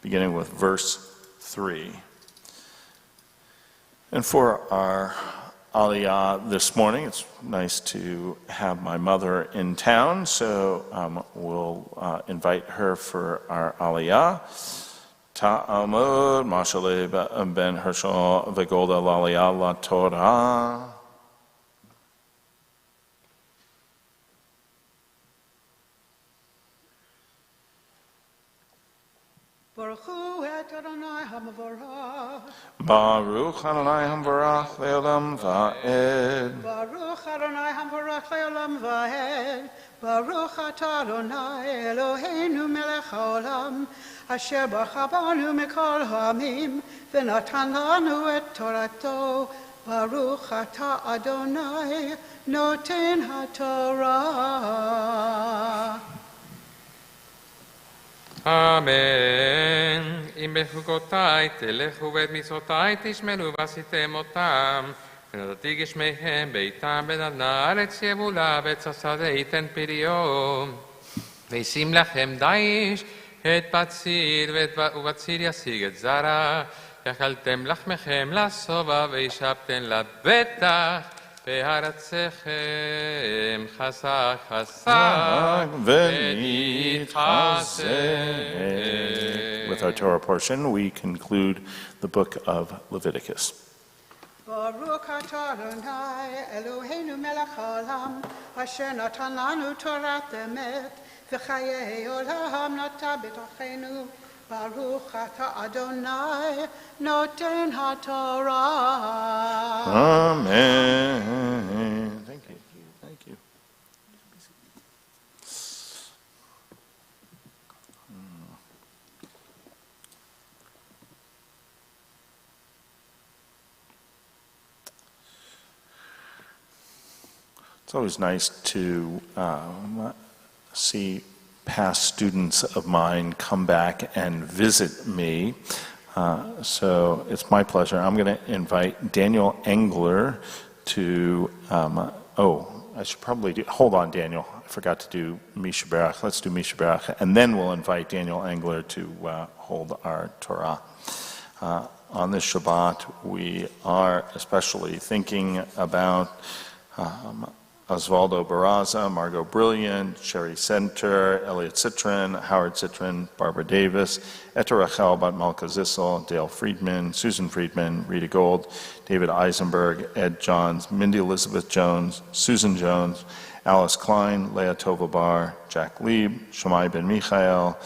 beginning with verse 3. And for our Aliyah this morning, it's nice to have my mother in town, so we'll invite her for our Aliyah. Ta'amud Mashaleh ben Hershel v'Golda l'Aliyah LaTorah. Baruch Hu et Adonai HaMavorach. Baruch Adonai HaMavorach le'olam va'ed. Baruch Adonai HaMavorach le'olam va'ed. Baruch atah Adonai Eloheinu melech haolam, asher bacha banu mikol ha'amim, v'natan lanu et Torato. Baruch atah Adonai noten haTorah. אמן. אם בחוקותיי תלכו ואת מצוותיי תשמרו ועשיתם אותם, ונתתי גשמיהם ביתם בין אדני הארץ יבולה ועץ השדה ייתן פריו. וישים לכם דיש את בציר ובציר ישיג את זרע, יכלתם לחמכם לשובע וישבתם לבטח בארצכם חסך חסך ונתחסד. With our Torah portion, we conclude the book of Leviticus. Baruch atah Adonai Eloheinu melech haolam, asher natan lanu torat emet, v'chayei olam nata b'tochenu. Baruch atah Adonai noten haTorah. Amen. Thank you. Thank you. It's always nice to see past students of mine come back and visit me. So it's my pleasure. I'm going to invite Daniel Engler to, I should probably do, hold on, Daniel. I forgot to do Misha Berach. Let's do Misha Berach, and then we'll invite Daniel Engler to hold our Torah. On this Shabbat, we are especially thinking about Osvaldo Barraza, Margot Brilliant, Sherry Center, Elliot Citron, Howard Citron, Barbara Davis, Etta Rachel Bat Malka Zissel, Dale Friedman, Susan Friedman, Rita Gold, David Eisenberg, Ed Johns, Mindy Elizabeth Jones, Susan Jones, Alice Klein, Leah Tovabar, Jack Lieb, Shammai Ben Michael,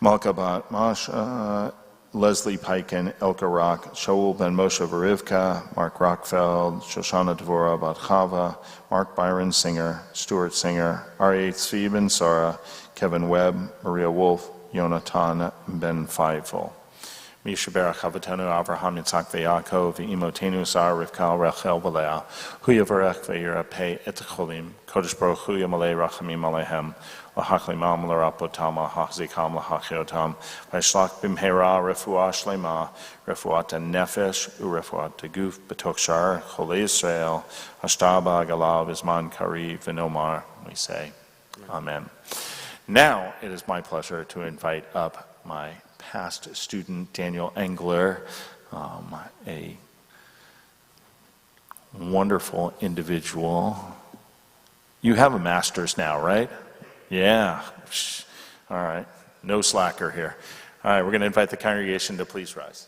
Malka Bat Masha, Leslie Piken, Elka Rock, Shaul Ben Moshe Verivka, Mark Rockfeld, Shoshana Dvora Bat Chava, Mark Byron Singer, Stuart Singer, R.A. Tzvi Ben Sara, Kevin Webb, Maria Wolf, Yonatan Ben Feifel. Misha Berach Havatenu Avraham Yitzhak Ve'Yaakov Ve'imotenu Sarah Rivka Rachel V'Leah Hu Yavarech Ve'yira Pei Et Cholim Kodesh Baruch Hu Yamalei Rachamim Aleihem L'Hachlimam L'Rapotam L'Hachzikam L'Hachyotam V'Yishlach B'mheira Refuah Shlema Refuat Nefesh U'Refuat Guf B'Tok Shar Cholei Yisrael Hashtaba Galav Izman Kari V'Nomar. We say Amen. Now it is my pleasure to invite up my past student Daniel Engler, a wonderful individual. You have a master's now, right? Yeah. All right. No slacker here. All right, we're going to invite the congregation to please rise.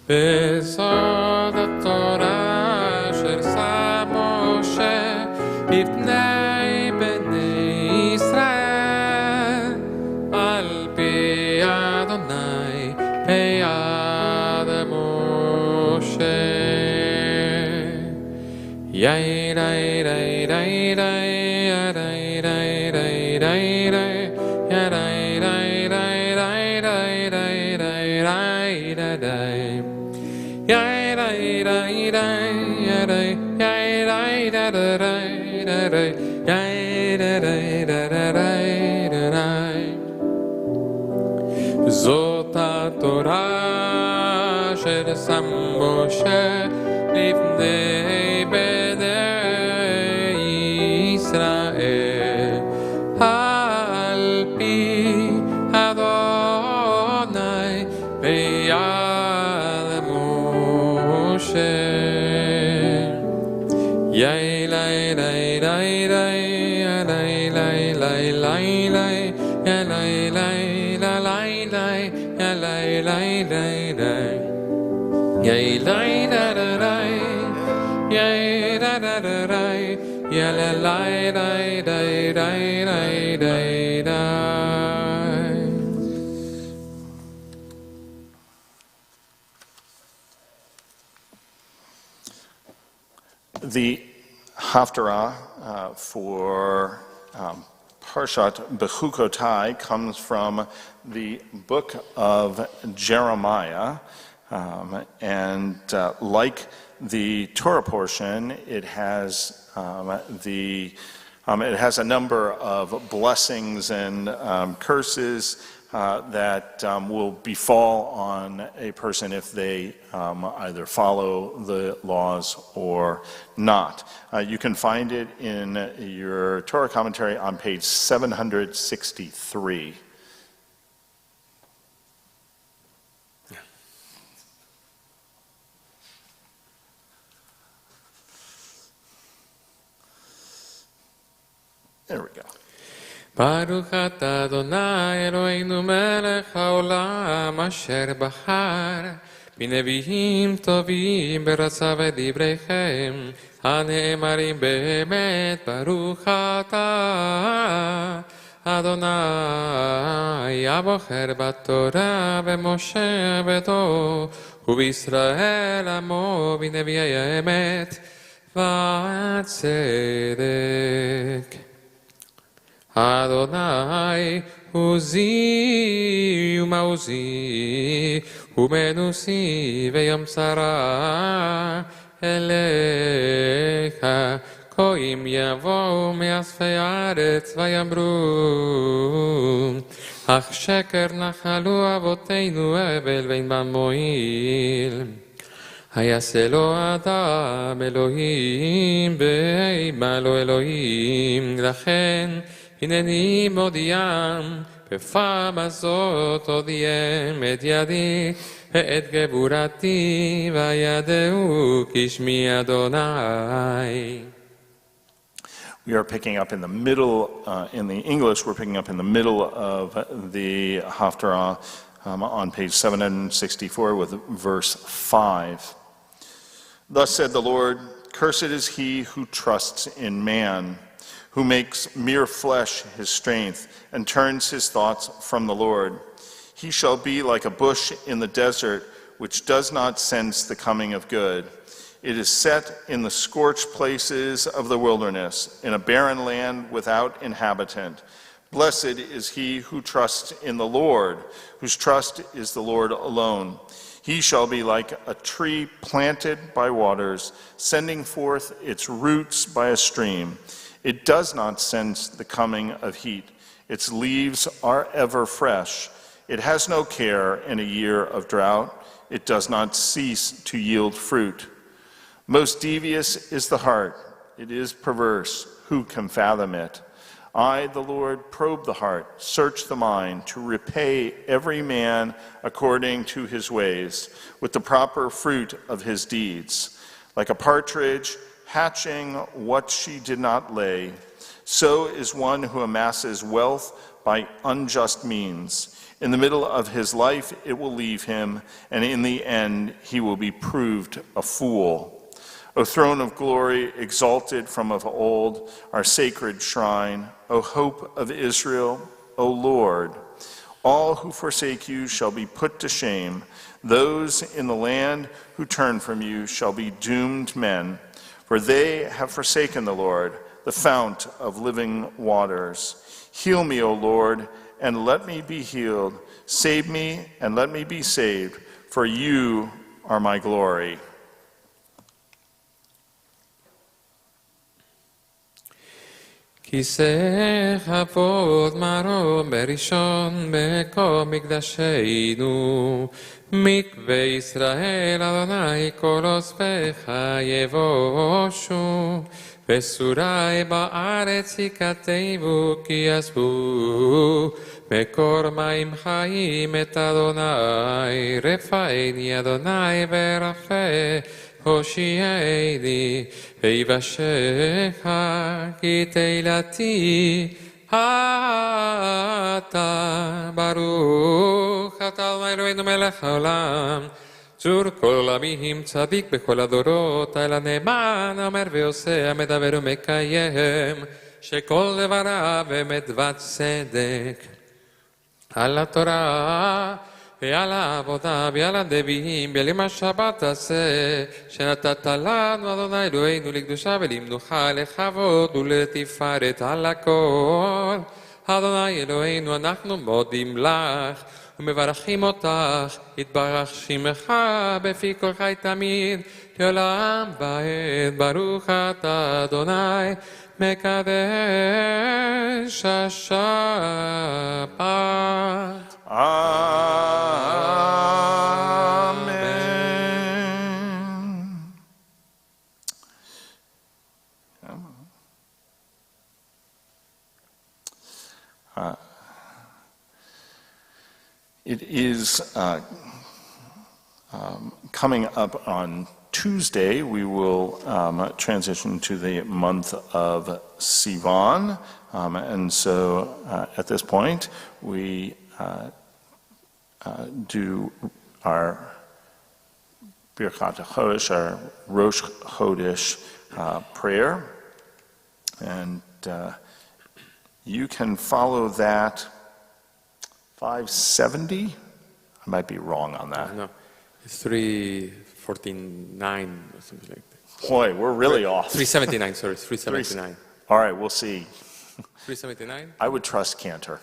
בסוד התורה אשר שם משה לפני בני ישראל על פי אדוני ביד משה יאי רי רי רי רי רי רי רי רי רי רי רי רי רי רי רי רי רי רי Yay, ray, ray, ray, ray, yay, ray, da, da, ray, da, ray, yay, da, ray, da, da, ray, da, ray. זאת התורה אשר שם משה לפני בני ישראל על פי אדוני ביד Yay, lay, lay, lay, lay, lay, lay, lay, lay, lay, lay, lay, lay, lay, lay, lay, lay, lay. Yay, lay, da, da, lay, yay, da, da, da, lay, yay, lay, lay, lay, lay, lay, lay, lay. The Haftarah for Parshat Bechukotai comes from the book of Jeremiah, and like the Torah portion, it has it has a number of blessings and curses that will befall on a person if they either follow the laws or not. You can find it in your Torah commentary on page 763. There we go. ברוך אתה אדוני אלוהינו מלך העולם אשר בחר בנביאים טובים ברצה ודבריכם הנאמרים באמת ברוך אתה אדוני הבוחר בתורה במשה עבדו ובישראל עמו בנביאי האמת והצדק. אדוני עוזי ומעוזי ומנוסי ויום צרה אליך גויים יבואו מאספי הארץ ויאמרו אך שקר נחלו אבותינו אבל ואין בם מועיל היעשה לו אדם אלוהים ואימה לו אלוהים לכן הנני מודיעם בפעם הזאת הודיעם את ידי ואת גבורתי וידעו כי שמי אדוני. We are picking up in the middle, in the English, we're picking up in the middle of the Haftarah on page 764 with verse 5. Thus said the Lord, cursed is he who trusts in man, who makes mere flesh his strength and turns his thoughts from the Lord. He shall be like a bush in the desert, which does not sense the coming of good. It is set in the scorched places of the wilderness, in a barren land without inhabitant. Blessed is he who trusts in the Lord, whose trust is the Lord alone. He shall be like a tree planted by waters, sending forth its roots by a stream. It does not sense the coming of heat. Its leaves are ever fresh. It has no care in a year of drought. It does not cease to yield fruit. Most devious is the heart. It is perverse. Who can fathom it? I, the Lord, probe the heart, search the mind, to repay every man according to his ways, with the proper fruit of his deeds. Like a partridge hatching what she did not lay, so is one who amasses wealth by unjust means. In the middle of his life it will leave him, and in the end he will be proved a fool. O throne of glory, exalted from of old, our sacred shrine, O hope of Israel, O Lord, all who forsake you shall be put to shame. Those in the land who turn from you shall be doomed men, for they have forsaken the Lord, the fount of living waters. Heal me, O Lord, and let me be healed. Save me, and let me be saved, for you are my glory. כיסא כבוד מרום בראשון מקום מקדשנו מקווה ישראל אדוני כל אוספך יבושו וסורי בארץ יכתבו כי יספו מקור מים חיים את אדוני רפאני אדוני ורפא הושיעני ויבשך כי תהילתי אתה ברוך אתה אלוהינו מלך העולם צור כל עולמים צדיק בכל הדורות אלא נאמן אומר ועושה המדבר ומקיים שכל דבריו אמת וצדק על התורה ועל העבודה ועל הנביאים ועל יום השבת הזה שנתת לנו אדוני אלוהינו לקדושה ולמנוחה לכבוד ולתפארת על הכל אדוני אלוהינו אנחנו מודים לך ומברכים אותך יתברך שמך בפי כל חי תמיד לעולם ועד ברוך אתה אדוני מקדש השבת Amen. It is coming up on Tuesday, we will transition to the month of Sivan. And so at this point, we do our Birkat HaChodesh, our Rosh Chodesh prayer. And you can follow that 570. I might be wrong on that. No, it's 349 or something like that. Boy, we're really off. 379, sorry, 379. All right, we'll see. 379? I would trust Cantor.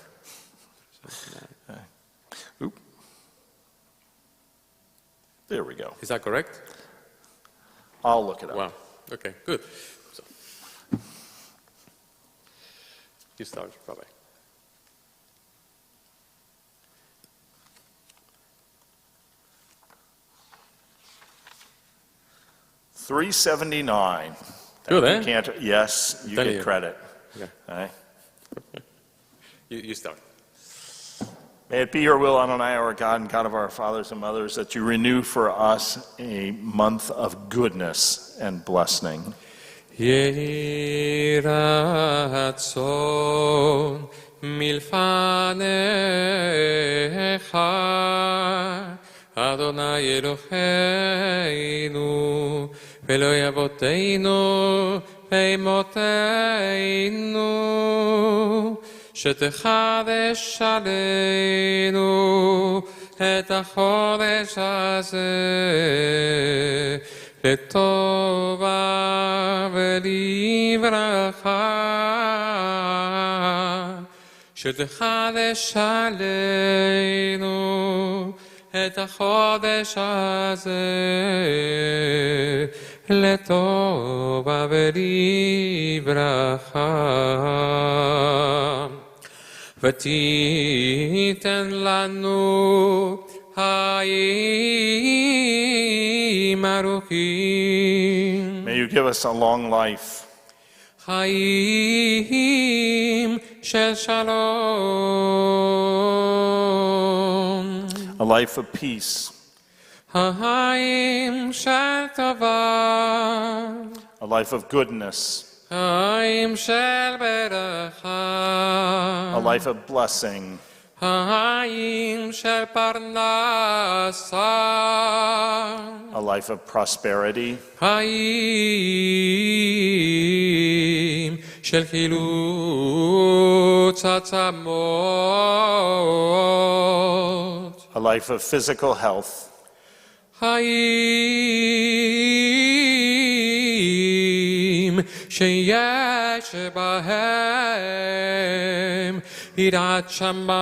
Oop. There we go. Is that correct? I'll look it up. Wow, okay, good. So, you start, Rabbi. $379. Good, eh? Cantor. Yes, you Telling get you. credit. Yeah. All right. You start. May it be your will, Adonai, our God and God of our fathers and mothers, that you renew for us a month of goodness and blessing. Yehi ratzon milfanecha Adonai Eloheinu velo yavoteinu veimoteinu שתחדש עלינו את החודש הזה לטובה ולברכה שתחדש עלינו את החודש הזה לטובה ולברכה ותיתן לנו חיים ארוכים. May you give us a long life. חיים של שלום. A life of peace. חיים של טובה. A life of goodness. חיים של ברכה. A life of blessing. חיים של פרנסה. A life of prosperity. חיים של חילוץ עצמות. A life of physical health. חיים שיש בהם יראת שמיים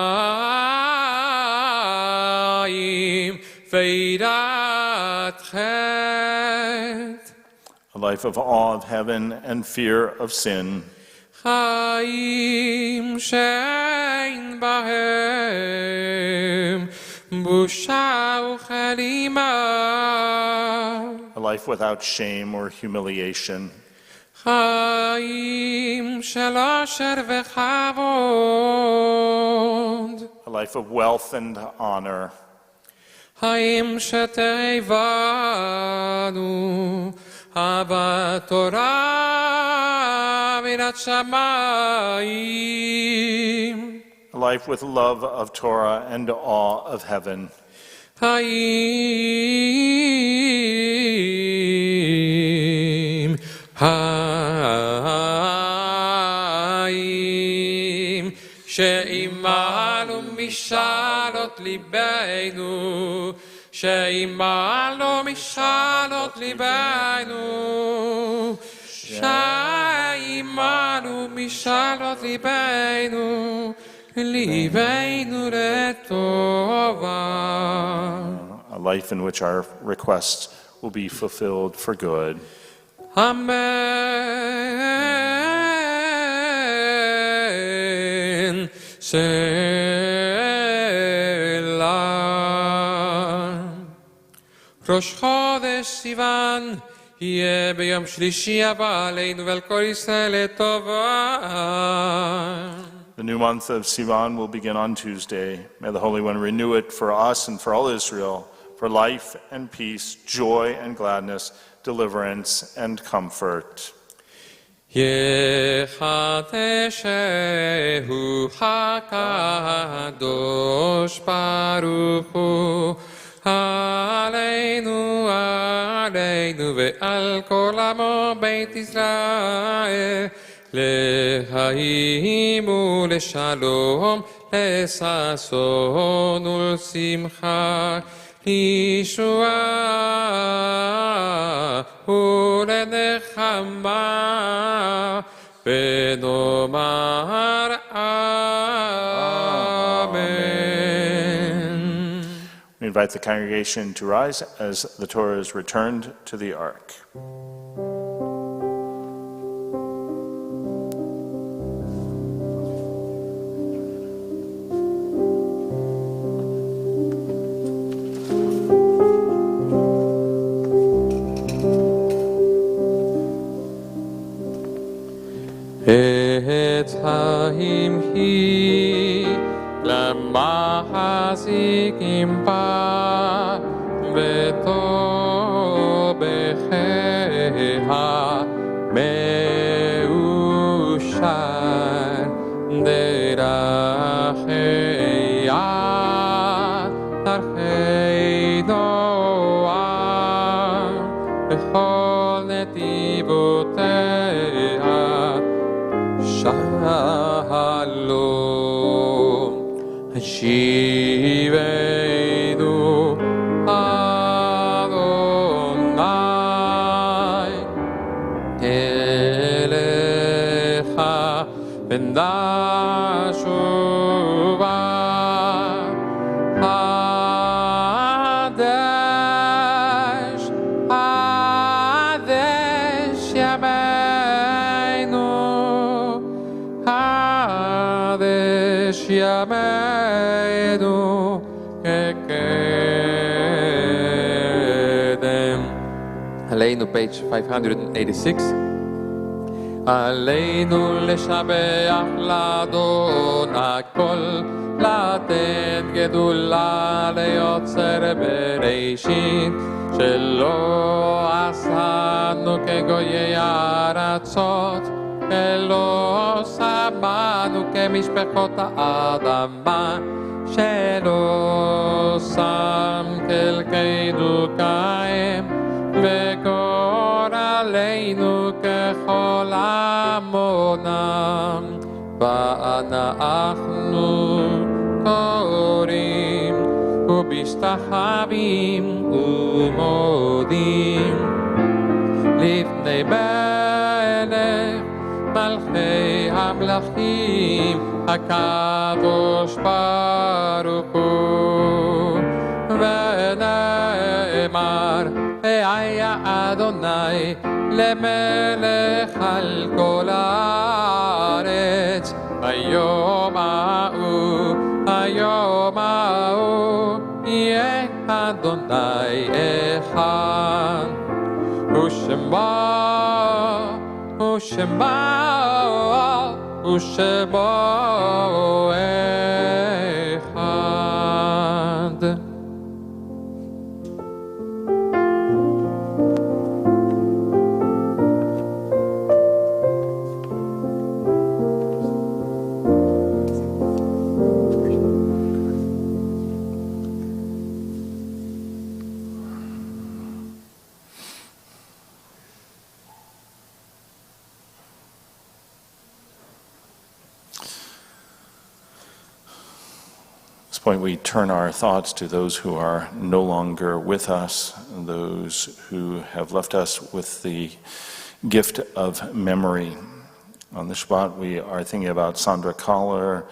ויראת חטא. A life of awe of heaven and fear of sin. חיים שאין בהם בושה וכלימה. A life without shame or humiliation. חיים של עושר וכבוד. A life of wealth and honor. חיים שתיבנו אהבת תורה ויראת שמיים. A life with love of Torah and awe of heaven. חיים חיים שעמנו משאלות ליבנו שעמנו משאלות ליבנו שעמנו משאלות ליבנו ליבנו לטובה. A life in which our requests will be fulfilled for good. אמן. סלאם. ראש חודש סיוון יהיה ביום שלישי הבא עלינו ועל כל ישראל לטובה. The new month of Sivan will begin on Tuesday. May the Holy One renew it for us and for all Israel for life and peace, joy and gladness, deliverance and comfort. Yechadeshehu HaKadosh Baruch Hu Aleinu Aleinu Ve'al Kol Amo Beit Yisrael Lehaim u'leshalom lesason ulsimcha לישועה ולנחמה ונאמר אמן. We invite the congregation to rise as the Torah is returned to the ark. עץ ההמחי למחזיקים בה וטובחיה מאושר דרכיה דרכי נועם בכל נתיבותיה Shalom, Hashivenu Adonai Elecha V'nashuva Hadesh Hadesh Yameinu Hadesh Yameinu Kekedem. Aleinu, page 586. Aleinu leshabeach ladon hakol, לתת גדולה ליוצר בראשית, שלא עשנו כגויי הארצות, ולא שמנו כמשפחות האדמה, שלא שם חלקנו כהם, וגורלנו ככל עמונם. ואנחנו קוראים ומשתחווים ומודים לפני מלך מלכי המלכים הקדוש ברוך הוא. ונאמר היה אדוני למלך על כל הארץ, היום ההוא יהיה אדוני אחד, ושמו אחד. At this point, we turn our thoughts to those who are no longer with us, those who have left us with the gift of memory. On the Shabbat, we are thinking about Sandra Kohler,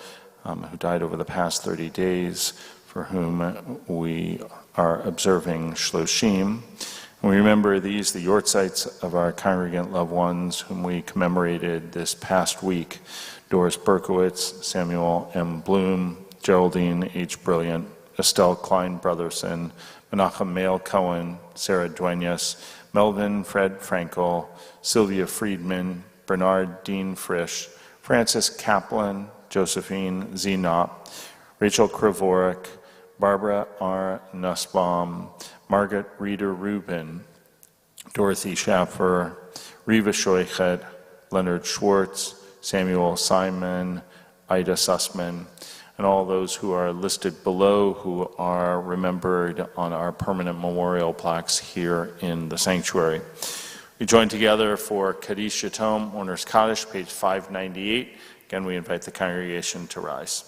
who died over the past 30 days, for whom we are observing Shloshim. And we remember these, the yortzites of our congregant loved ones, whom we commemorated this past week: Doris Berkowitz, Samuel M. Bloom, Geraldine H. Brilliant, Estelle Klein-Brotherson, Menachem Mail Cohen, Sarah Duenas, Melvin Fred Frankel, Sylvia Friedman, Bernard Dean Frisch, Francis Kaplan, Josephine Z. Knopp, Rachel Kravorik, Barbara R. Nussbaum, Margaret Reeder Rubin, Dorothy Schaffer, Riva Scheuchet, Leonard Schwartz, Samuel Simon, Ida Sussman, and all those who are listed below who are remembered on our permanent memorial plaques here in the sanctuary. We join together for Kaddish Yatom, Mourner's Kaddish, page 598. Again, we invite the congregation to rise.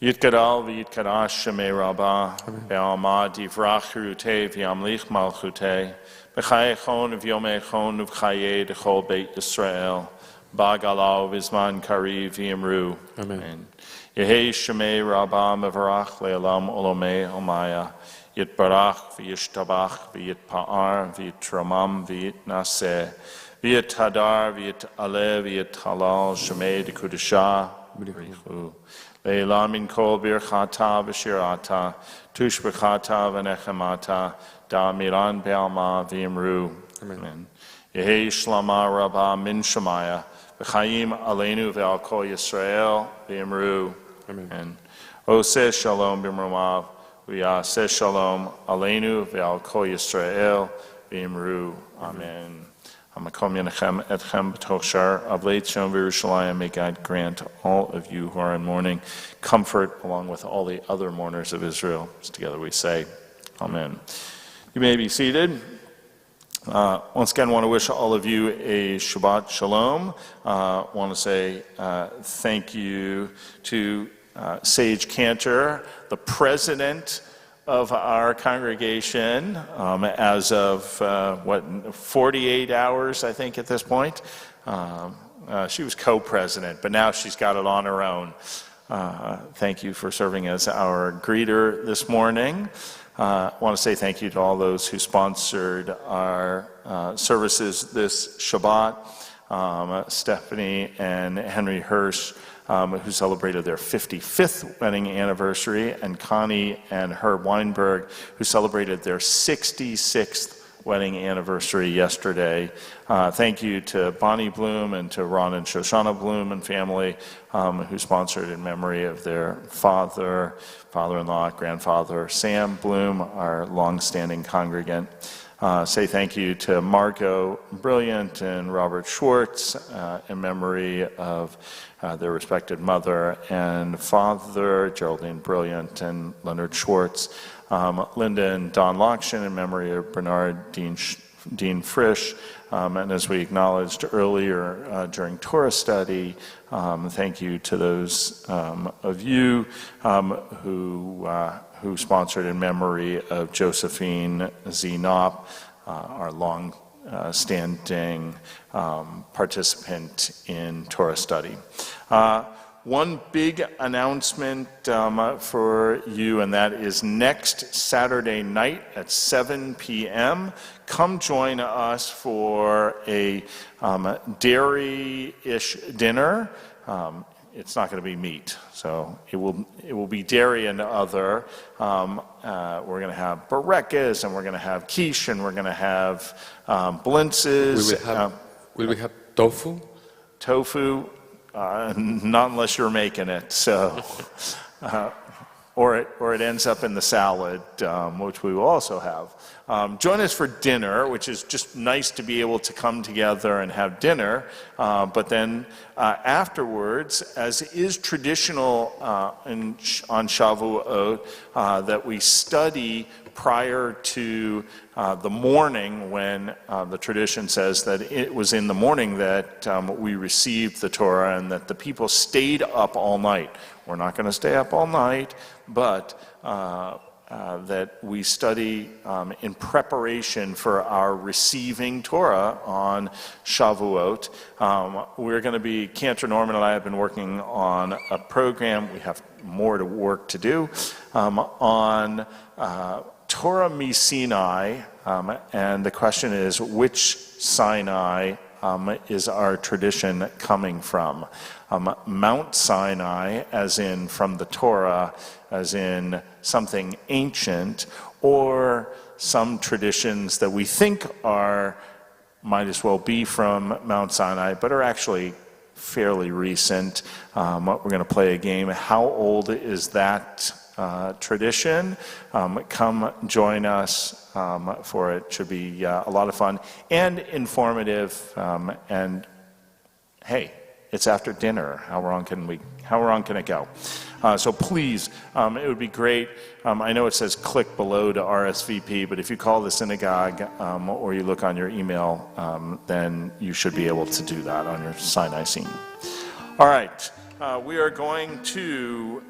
Yitgadal v'yitkadash shemei rabbah, ve'alma divrach hirutei v'yamlich malchutei, b'chayechon v'yomechon v'chayei d'chol beit Yisrael, ba'galau v'zman kariv v'yimru. Amen. Yehei shemei rabbah mevarach le'elam olomei omaya, yitbarach v'yishtabach v'yitpa'ar v'yitramam v'yitnaseh, v'yithadar v'yit'aleh v'yithalal shemei d'kudashah b'richu. Le'elam min kol birchata v'shirata, tushbechata v'nechemata, da'amiran be'alma v'yimru. Amen. Yehei shlama rabbah min shemaya, v'chayim aleinu ve'al kol Yisrael v'yimru. Amen. Oseh shalom b'mromav, v'yaseh shalom aleinu ve'al kol Yisrael v'yimru. Amen. May God grant all of you who are in mourning comfort along with all the other mourners of Israel. Together we say, Amen. You may be seated. Once again, I want to wish all of you a Shabbat Shalom. I want to say thank you to Sage Cantor, the president of our congregation, as of 48 hours, I think, at this point. She was co-president, but now she's got it on her own. Thank you for serving as our greeter this morning. I want to say thank you to all those who sponsored our services this Shabbat. Stephanie and Henry Hirsch, who celebrated their 55th wedding anniversary, and Connie and Herb Weinberg, who celebrated their 66th wedding anniversary yesterday. Thank you to Bonnie Bloom and to Ron and Shoshana Bloom and family, who sponsored in memory of their father-in-law, grandfather, Sam Bloom, our longstanding congregant. Say thank you to Margot Brilliant and Robert Schwartz in memory of their respected mother and father, Geraldine Brilliant and Leonard Schwartz. Linda and Don Lockshin in memory of Bernard Dean Frisch. And as we acknowledged earlier during Torah study, thank you to those of you who sponsored in memory of Josephine Z. Knopp, our long-standing participant in Torah study. One big announcement for you, and that is next Saturday night at 7 p.m. Come join us for a dairy-ish dinner. It's not going to be meat, so it will be dairy and other. We're going to have barekas, and we're going to have quiche, and we're going to have blintzes. Will we have tofu? Tofu, not unless you're making it. So, or it ends up in the salad, which we will also have. Join us for dinner, which is just nice to be able to come together and have dinner. But then afterwards, as is traditional on Shavuot, that we study prior to the morning, when the tradition says that it was in the morning that we received the Torah and that the people stayed up all night. We're not going to stay up all night, but that we study in preparation for our receiving Torah on Shavuot. We're going to be, Cantor Norman and I have been working on a program. We have more to work to do on Torah mi Sinai, and the question is, which Sinai is our tradition coming from? Mount Sinai, as in from the Torah, as in something ancient, or some traditions that we think might as well be from Mount Sinai, but are actually fairly recent. We're going to play a game. How old is that tradition? Come join us for it. Should be a lot of fun and informative. And hey, it's after dinner. How wrong can it go? So please, it would be great. I know it says click below to RSVP, but if you call the synagogue or you look on your email, then you should be able to do that on your Sinai scene. All right, we are going to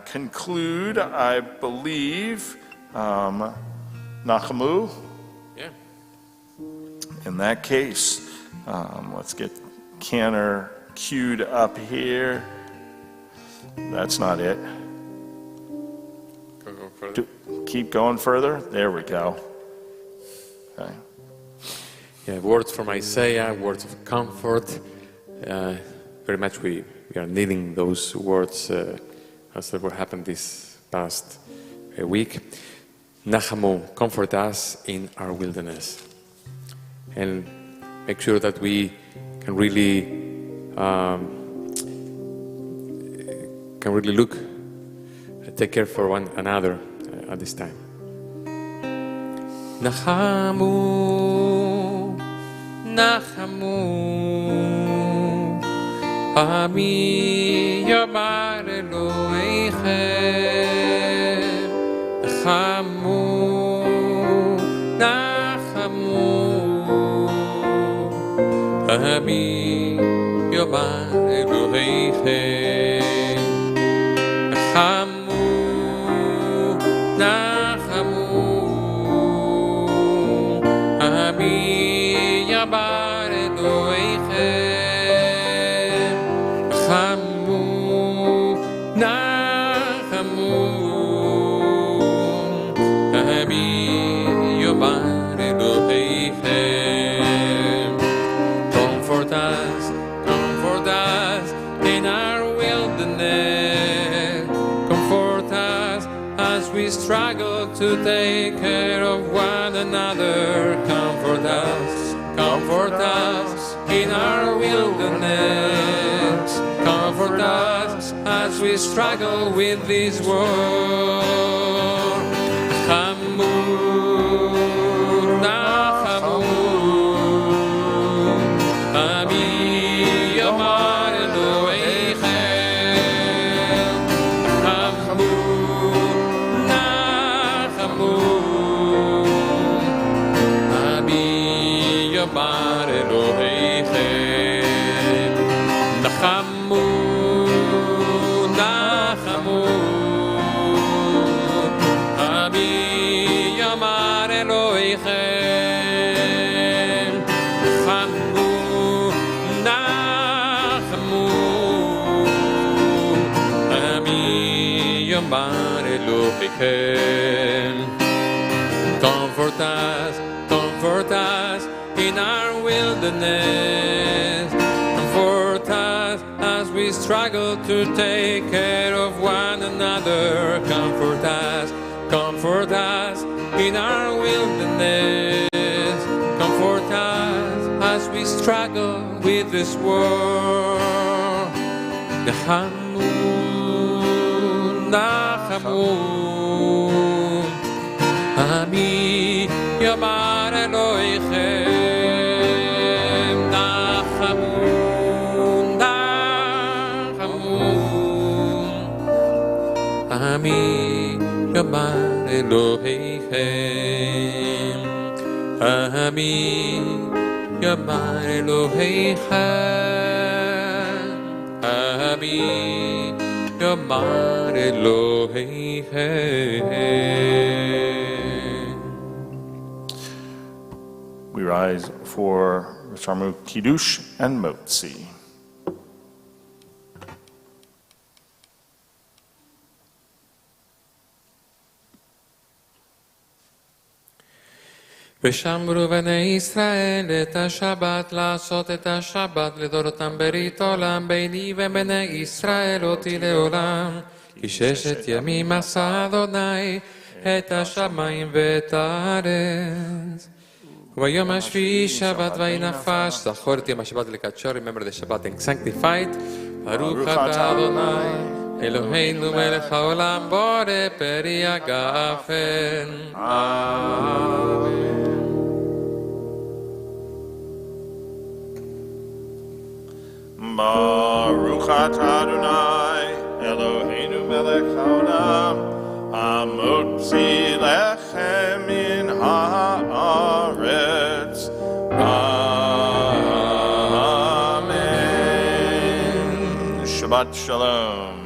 conclude, I believe, Nachamu. Yeah. In that case, let's get Canner queued up here. That's not it. Go further. Keep going further. There we go. Okay. Yeah, words from Isaiah, words of comfort. Very much we are needing those words as what happened this past week. Nachamu, comfort us in our wilderness. And make sure that we can really look, take care for one another at this time. Nachamu, Nachamu, Ami Yabar Elohechem. Nachamu, Nachamu, Ami Yabar Elohechem. Nachamu, Nachamu, Ami Yabar Elohechem. Nachamu, Nachamu, Ami Yabar Elohechem. Comfort us in our wilderness. Comfort us as we struggle to take care of one another. Comfort us in our wilderness. Comfort us as we struggle with this world. Nachamu, Nachamu, Ami Yamar Elohechem. Nachamu, Nachamu, Ami Yamar Elohechem. Nachamu, Nachamu, Ami Yamar Elohechem. Nachamu, Nachamu, Ami Yamar Elohechem. Comfort us in our wilderness. Comfort us as we struggle to take care of one another. Comfort us in our wilderness. Comfort us as we struggle with this world. Nachamu, Nachamu, Ami Yamar Elohechem. Nachamu, Nachamu, Ami Yamar Elohechem. Ami Yamar Elohechem. Ami Yamar Elohechem. We rise for Risharmu Kiddush and Motzi. ושמרו בני ישראל את השבת, לעשות את השבת לדורותם ברית עולם, ביני ובני ישראל אותי לעולם. כי 6 ימים עשה אדוני את השמיים ואת הארץ. Vayom Hashvi Shabbat Vayinafash. Zachor et Yom HaShabbat lekadshor. Remember the Shabbat and sanctify it. Baruch atah Adonai Eloheinu melech haolam borei peri hagafen. Amen. Baruch atah Adonai Eloheinu melech haolam hamotzi lechem min haaretz. Amen. Shabbat shalom.